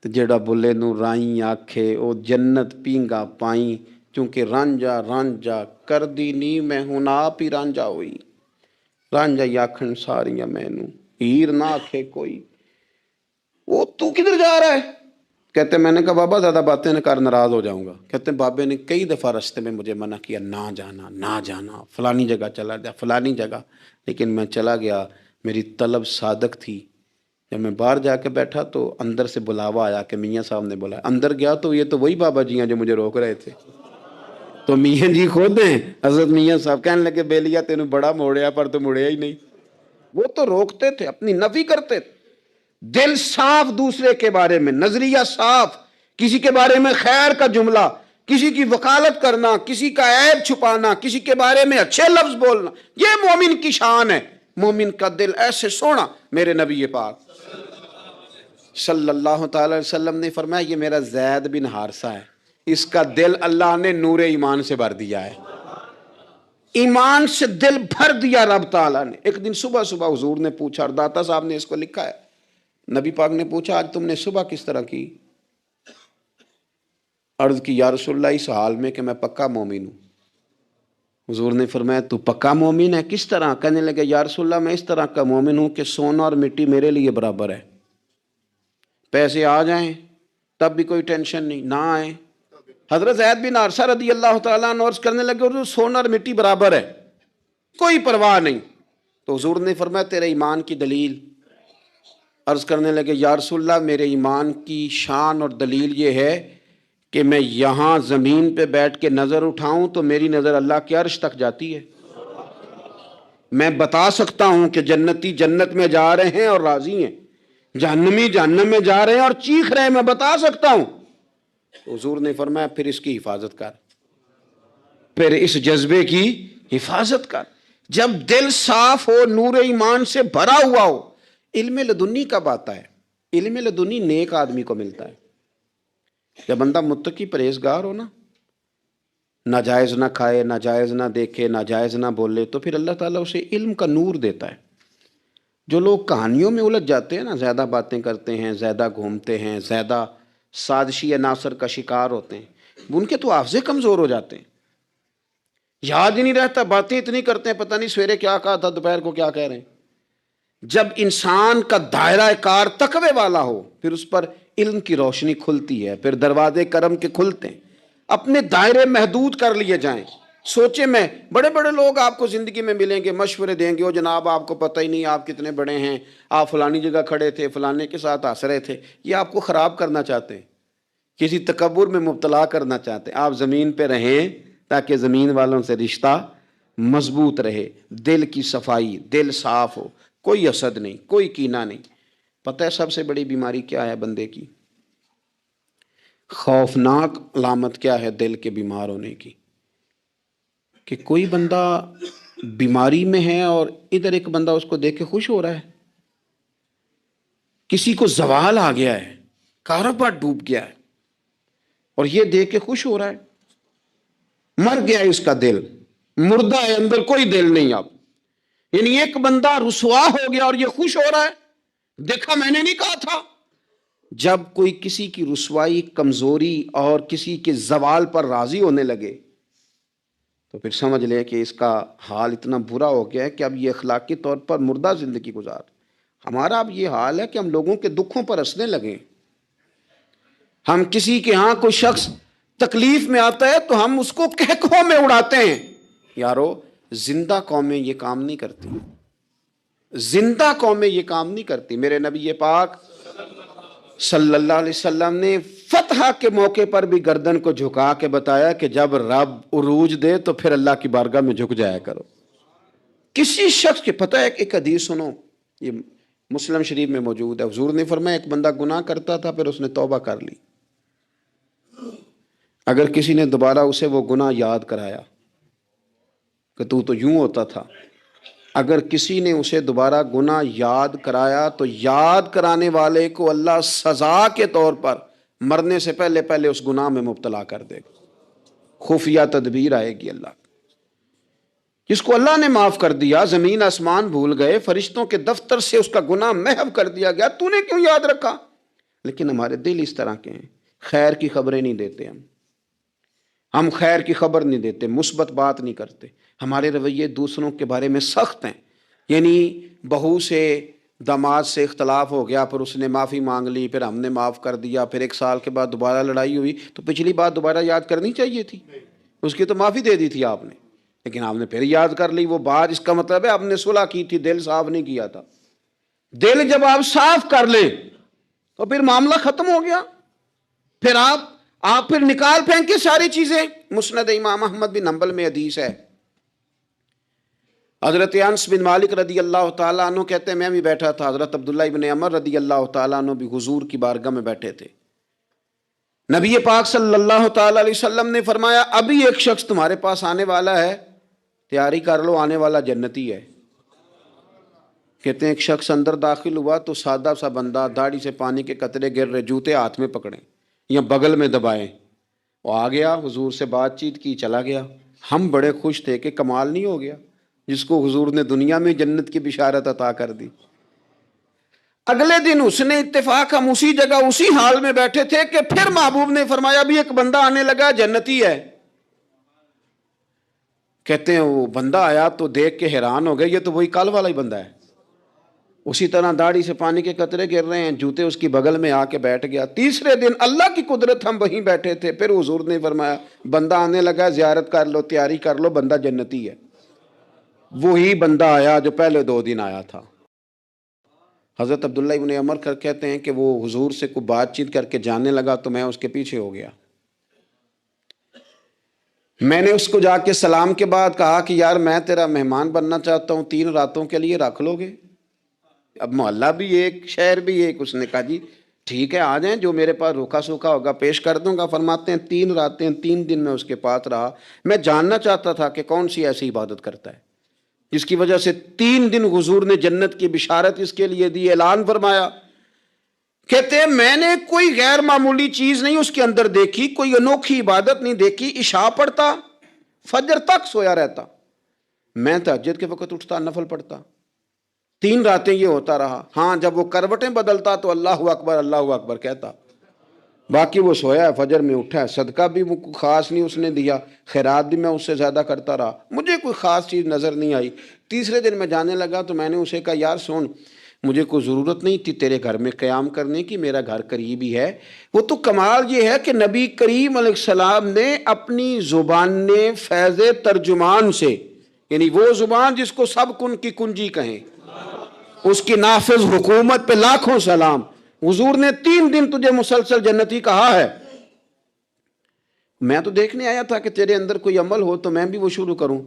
Speaker 1: تو جڑا بلے نو رائیں آکھے او جنت پینگا پائیں، چونکہ رانجا رانجا کر دی نی میں ہوں آپ ہی رانجا ہوئی، رانجا آکھن ساریاں مینوں ہیر نہ آکھے کوئی۔ وہ تو کدھر جا رہا ہے؟ کہتے میں نے کہا بابا زیادہ باتیں نہ کر ناراض ہو جاؤں گا۔ کہتے بابے نے کئی دفعہ رستے میں مجھے منع کیا نہ جانا نہ جانا، فلانی جگہ چلا جا فلانی جگہ، لیکن میں چلا گیا، میری طلب صادق تھی۔ جب میں باہر جا کے بیٹھا تو اندر سے بلاوا آیا کہ میاں صاحب نے بولا، اندر گیا تو یہ تو وہی بابا جی ہیں جو مجھے روک رہے تھے، تو میاں جی خود ہیں حضرت میاں صاحب، کہنے لگے بیلیا تینوں بڑا موڑیا پر تو مڑیا ہی نہیں۔ وہ تو روکتے تھے، اپنی نفی کرتے تھے، دل صاف دوسرے کے بارے میں، نظریہ صاف، کسی کے بارے میں خیر کا جملہ، کسی کی وکالت کرنا، کسی کا عیب چھپانا، کسی کے بارے میں اچھے لفظ بولنا، یہ مومن کی شان ہے۔ مومن کا دل ایسے سونا، میرے نبی پاک صلی اللہ تعالی وسلم نے فرمایا یہ میرا زید بن حارثہ ہے، اس کا دل اللہ نے نور ایمان سے بھر دیا ہے، ایمان سے دل بھر دیا رب تعالیٰ نے۔ ایک دن صبح صبح حضور نے پوچھا، اور داتا صاحب نے اس کو لکھا ہے، نبی پاک نے پوچھا آج تم نے صبح کس طرح کی؟ عرض کی یا رسول اللہ اس حال میں کہ میں پکا مومن ہوں۔ حضور نے فرمایا تو پکا مومن ہے، کس طرح؟ کہنے لگے یا رسول اللہ میں اس طرح کا مومن ہوں کہ سونا اور مٹی میرے لیے برابر ہے، پیسے آ جائیں تب بھی کوئی ٹینشن نہیں، نہ آئیں۔ حضرت زید بن حارثہ رضی اللہ تعالیٰ عنہ عرض کرنے لگے حضور سونا اور مٹی برابر ہے، کوئی پرواہ نہیں۔ تو حضور نے فرمایا تیرے ایمان کی دلیل؟ عرض کرنے لگے یا رسول اللہ میرے ایمان کی شان اور دلیل یہ ہے کہ میں یہاں زمین پہ بیٹھ کے نظر اٹھاؤں تو میری نظر اللہ کے عرش تک جاتی ہے. میں بتا سکتا ہوں کہ جنتی جنت میں جا رہے ہیں اور راضی ہیں، جہنمی جہنم میں جا رہے ہیں اور چیخ رہے ہیں، میں بتا سکتا ہوں. تو حضور نے فرمایا پھر اس کی حفاظت کر، پھر اس جذبے کی حفاظت کر. جب دل صاف ہو، نور ایمان سے بھرا ہوا ہو، علم لدنی کب آتا ہے؟ علم لدنی نیک آدمی کو ملتا ہے. جب بندہ متقی پرہیزگار ہو نا، ناجائز نہ کھائے، ناجائز نہ دیکھے، ناجائز نہ بولے، تو پھر اللہ تعالیٰ اسے علم کا نور دیتا ہے. جو لوگ کہانیوں میں الجھ جاتے ہیں نا، زیادہ باتیں کرتے ہیں، زیادہ گھومتے ہیں، زیادہ سازشی عناصر کا شکار ہوتے ہیں، ان کے تو حافظے کمزور ہو جاتے ہیں، یاد ہی نہیں رہتا، باتیں اتنی کرتے ہیں پتہ نہیں سویرے کیا کہا تھا، دوپہر کو کیا کہہ رہے ہیں. جب انسان کا دائرہ کار تقوی والا ہو، پھر اس پر علم کی روشنی کھلتی ہے، پھر دروازے کرم کے کھلتے ہیں. اپنے دائرے محدود کر لیے جائیں. سوچیں، میں بڑے بڑے لوگ آپ کو زندگی میں ملیں گے، مشورے دیں گے، وہ جناب آپ کو پتہ ہی نہیں آپ کتنے بڑے ہیں، آپ فلانی جگہ کھڑے تھے، فلانے کے ساتھ ہنس رہے تھے. یہ آپ کو خراب کرنا چاہتے ہیں، کسی تکبر میں مبتلا کرنا چاہتے ہیں. آپ زمین پہ رہیں تاکہ زمین والوں سے رشتہ مضبوط رہے، دل کی صفائی، دل صاف ہو، کوئی حسد نہیں، کوئی کینہ نہیں. پتہ ہے سب سے بڑی بیماری کیا ہے بندے کی؟ خوفناک علامت کیا ہے دل کے بیمار ہونے کی؟ کہ کوئی بندہ بیماری میں ہے اور ادھر ایک بندہ اس کو دیکھ کے خوش ہو رہا ہے. کسی کو زوال آ گیا ہے، کاروبار ڈوب گیا ہے، اور یہ دیکھ کے خوش ہو رہا ہے. مر گیا ہے اس کا دل، مردہ ہے، اندر کوئی دل نہیں. اب یعنی ایک بندہ رسوا ہو گیا اور یہ خوش ہو رہا ہے، دیکھا میں نے نہیں کہا تھا. جب کوئی کسی کی رسوائی، کمزوری اور کسی کے زوال پر راضی ہونے لگے تو پھر سمجھ لے کہ اس کا حال اتنا برا ہو گیا ہے کہ اب یہ اخلاقی طور پر مردہ زندگی گزار. ہمارا اب یہ حال ہے کہ ہم لوگوں کے دکھوں پر ہنسنے لگے. ہم کسی کے ہاں کوئی شخص تکلیف میں آتا ہے تو ہم اس کو کہکہوں میں اڑاتے ہیں. یارو، زندہ قومیں یہ کام نہیں کرتی، زندہ قومیں یہ کام نہیں کرتی. میرے نبی پاک صلی اللہ علیہ وسلم نے فتح کے موقع پر بھی گردن کو جھکا کے بتایا کہ جب رب عروج دے تو پھر اللہ کی بارگاہ میں جھک جایا کرو. کسی شخص کے پتہ ہے، ایک حدیث سنو، یہ مسلم شریف میں موجود ہے. حضور نے فرمایا ایک بندہ گناہ کرتا تھا، پھر اس نے توبہ کر لی. اگر کسی نے دوبارہ اسے وہ گناہ یاد کرایا کہ تو یوں ہوتا تھا، اگر کسی نے اسے دوبارہ گناہ یاد کرایا تو یاد کرانے والے کو اللہ سزا کے طور پر مرنے سے پہلے پہلے اس گناہ میں مبتلا کر دے گا. خفیہ تدبیر آئے گی اللہ. جس کو اللہ نے معاف کر دیا، زمین آسمان بھول گئے، فرشتوں کے دفتر سے اس کا گناہ محو کر دیا گیا، تو نے کیوں یاد رکھا؟ لیکن ہمارے دل اس طرح کے ہیں، خیر کی خبریں نہیں دیتے. ہم خیر کی خبر نہیں دیتے، مثبت بات نہیں کرتے. ہمارے رویے دوسروں کے بارے میں سخت ہیں. یعنی بہو سے، داماد سے اختلاف ہو گیا، پھر اس نے معافی مانگ لی، پھر ہم نے معاف کر دیا، پھر 1 سال کے بعد دوبارہ لڑائی ہوئی تو پچھلی بات دوبارہ یاد کرنی چاہیے تھی. اس کی تو معافی دے دی تھی آپ نے، لیکن آپ نے پھر یاد کر لی وہ بات. اس کا مطلب ہے آپ نے صلح کی تھی، دل صاف نہیں کیا تھا. دل جب آپ صاف کر لیں تو پھر معاملہ ختم ہو گیا. پھر آپ پھر نکال پھینکے ساری چیزیں. مسند امام احمد بن حنبل میں حدیث ہے، حضرت انس بن مالک رضی اللہ تعالیٰ عنہ کہتے ہیں میں بھی بیٹھا تھا، حضرت عبداللہ ابن عمر رضی اللہ تعالیٰ عنہ بھی حضور کی بارگاہ میں بیٹھے تھے. نبی پاک صلی اللہ تعالیٰ علیہ وسلم نے فرمایا ابھی ایک شخص تمہارے پاس آنے والا ہے، تیاری کر لو، آنے والا جنتی ہے. کہتے ہیں ایک شخص اندر داخل ہوا تو سادہ سا بندہ، داڑھی سے پانی کے قطرے گر رہے، جوتے ہاتھ میں پکڑے یا بغل میں دبائے. وہ آ گیا، حضور سے بات چیت کی، چلا گیا. ہم بڑے خوش تھے کہ کمال نہیں ہو گیا، جس کو حضور نے دنیا میں جنت کی بشارت عطا کر دی. اگلے دن اس نے اتفاق، ہم اسی جگہ اسی حال میں بیٹھے تھے کہ پھر محبوب نے فرمایا بھی ایک بندہ آنے لگا، جنتی ہے. کہتے ہیں وہ بندہ آیا تو دیکھ کے حیران ہو گئے، یہ تو وہی کل والا ہی بندہ ہے. اسی طرح داڑھی سے پانی کے قطرے گر رہے ہیں، جوتے اس کی بغل میں آ کے بیٹھ گیا. تیسرے دن اللہ کی قدرت، ہم وہیں بیٹھے تھے، پھر حضور نے فرمایا بندہ آنے لگا، زیارت کر لو، تیاری کر لو، بندہ جنتی ہے. وہی بندہ آیا جو پہلے 2 دن آیا تھا. حضرت عبداللہ ابن عمر کہتے ہیں کہ وہ حضور سے کوئی بات چیت کر کے جانے لگا تو میں اس کے پیچھے ہو گیا. میں نے اس کو جا کے سلام کے بعد کہا کہ یار میں تیرا مہمان بننا چاہتا ہوں، 3 راتوں کے لیے رکھ لو گے؟ اب محلہ بھی ایک، شہر بھی ایک۔ اس نے کہا جی ٹھیک ہے آ جائیں، جو میرے پاس روکھا سوکھا ہوگا پیش کر دوں گا۔ فرماتے ہیں 3 راتیں 3 دن میں اس کے پاس رہا۔ میں جاننا چاہتا تھا کہ کون سی ایسی عبادت کرتا ہے جس کی وجہ سے 3 دن حضور نے جنت کی بشارت اس کے لیے دی، اعلان فرمایا۔ کہتے ہیں میں نے کوئی غیر معمولی چیز نہیں اس کے اندر دیکھی، کوئی انوکھی عبادت نہیں دیکھی۔ عشاء پڑھتا، فجر تک سویا رہتا، میں تہجد کے وقت اٹھتا، نفل پڑھتا۔ 3 راتیں یہ ہوتا رہا۔ ہاں جب وہ کروٹیں بدلتا تو اللہ اکبر کہتا، باقی وہ سویا ہے، فجر میں اٹھا ہے۔ صدقہ بھی خاص نہیں اس نے دیا، خیرات بھی میں اس سے زیادہ کرتا رہا، مجھے کوئی خاص چیز نظر نہیں آئی۔ تیسرے دن میں جانے لگا تو میں نے اسے کہا یار سن، مجھے کوئی ضرورت نہیں تھی تیرے گھر میں قیام کرنے کی، میرا گھر قریب ہی ہے۔ وہ تو کمال یہ ہے کہ نبی کریم علیہ السلام نے اپنی زبان فیض ترجمان سے، یعنی وہ زبان جس کو سب کن کی کنجی کہیں، اس کی نافذ حکومت پہ لاکھوں سلام، حضور نے 3 دن تجھے مسلسل جنتی کہا ہے۔ میں تو دیکھنے آیا تھا کہ تیرے اندر کوئی عمل ہو تو میں بھی وہ شروع کروں۔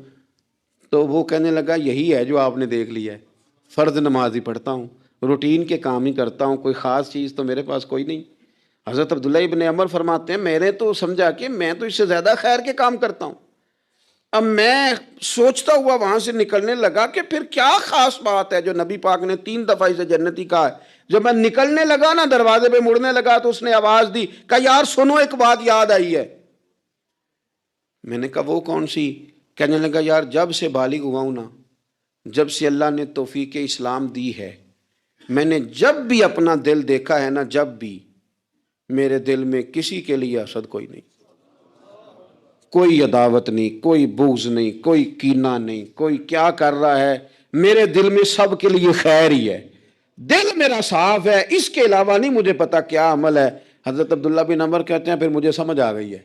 Speaker 1: تو وہ کہنے لگا یہی ہے جو آپ نے دیکھ لیا ہے، فرض نماز ہی پڑھتا ہوں، روٹین کے کام ہی کرتا ہوں، کوئی خاص چیز تو میرے پاس کوئی نہیں۔ حضرت عبداللہ ابن عمر فرماتے ہیں میں نے تو سمجھا کہ میں تو اس سے زیادہ خیر کے کام کرتا ہوں۔ اب میں سوچتا ہوا وہاں سے نکلنے لگا کہ پھر کیا خاص بات ہے جو نبی پاک نے 3 دفعہ اسے جنتی کہا ہے۔ جب میں نکلنے لگا نا، دروازے پہ مڑنے لگا تو اس نے آواز دی، کہا یار سنو ایک بات یاد آئی ہے۔ میں نے کہا وہ کون سی؟ کہنے لگا یار جب سے بالغ ہوا ہوں نا، جب سے اللہ نے توفیق اسلام دی ہے، میں نے جب بھی اپنا دل دیکھا ہے نا، جب بھی میرے دل میں کسی کے لیے حسد کوئی نہیں، کوئی عداوت نہیں، کوئی بغض نہیں، کوئی کینہ نہیں، کوئی کیا کر رہا ہے، میرے دل میں سب کے لیے خیر ہی ہے، دل میرا صاف ہے۔ اس کے علاوہ نہیں مجھے پتا کیا عمل ہے۔ حضرت عبداللہ بن عمر کہتے ہیں پھر مجھے سمجھ آ گئی ہے،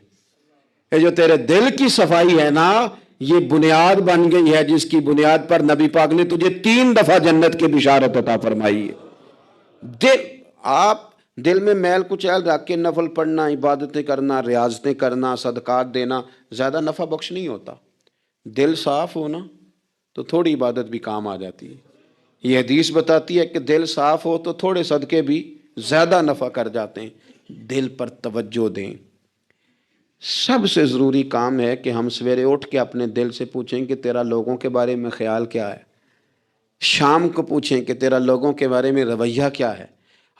Speaker 1: یہ جو تیرے دل کی صفائی ہے نا، یہ بنیاد بن گئی ہے جس کی بنیاد پر نبی پاک نے تجھے 3 دفعہ جنت کی بشارت عطا فرمائی ہے۔ آپ دل میں میل کچیل رکھ کے نفل پڑھنا، عبادتیں کرنا، ریاضتیں کرنا، صدقات دینا زیادہ نفع بخش نہیں ہوتا۔ دل صاف ہونا تو تھوڑی عبادت بھی کام آ جاتی ہے۔ یہ حدیث بتاتی ہے کہ دل صاف ہو تو تھوڑے صدقے بھی زیادہ نفع کر جاتے ہیں۔ دل پر توجہ دیں۔ سب سے ضروری کام ہے کہ ہم سویرے اٹھ کے اپنے دل سے پوچھیں کہ تیرا لوگوں کے بارے میں خیال کیا ہے، شام کو پوچھیں کہ تیرا لوگوں کے بارے میں رویہ کیا ہے۔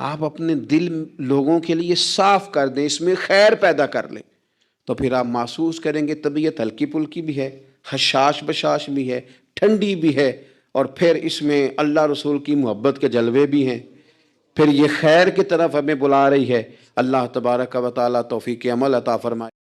Speaker 1: آپ اپنے دل لوگوں کے لیے صاف کر دیں، اس میں خیر پیدا کر لیں، تو پھر آپ محسوس کریں گے طبیعت ہلکی پھلکی بھی ہے، حشاش بشاش بھی ہے، ٹھنڈی بھی ہے، اور پھر اس میں اللہ رسول کی محبت کے جلوے بھی ہیں۔ پھر یہ خیر کی طرف ہمیں بلا رہی ہے۔ اللہ تبارک و تعالیٰ توفیق عمل عطا فرمائے۔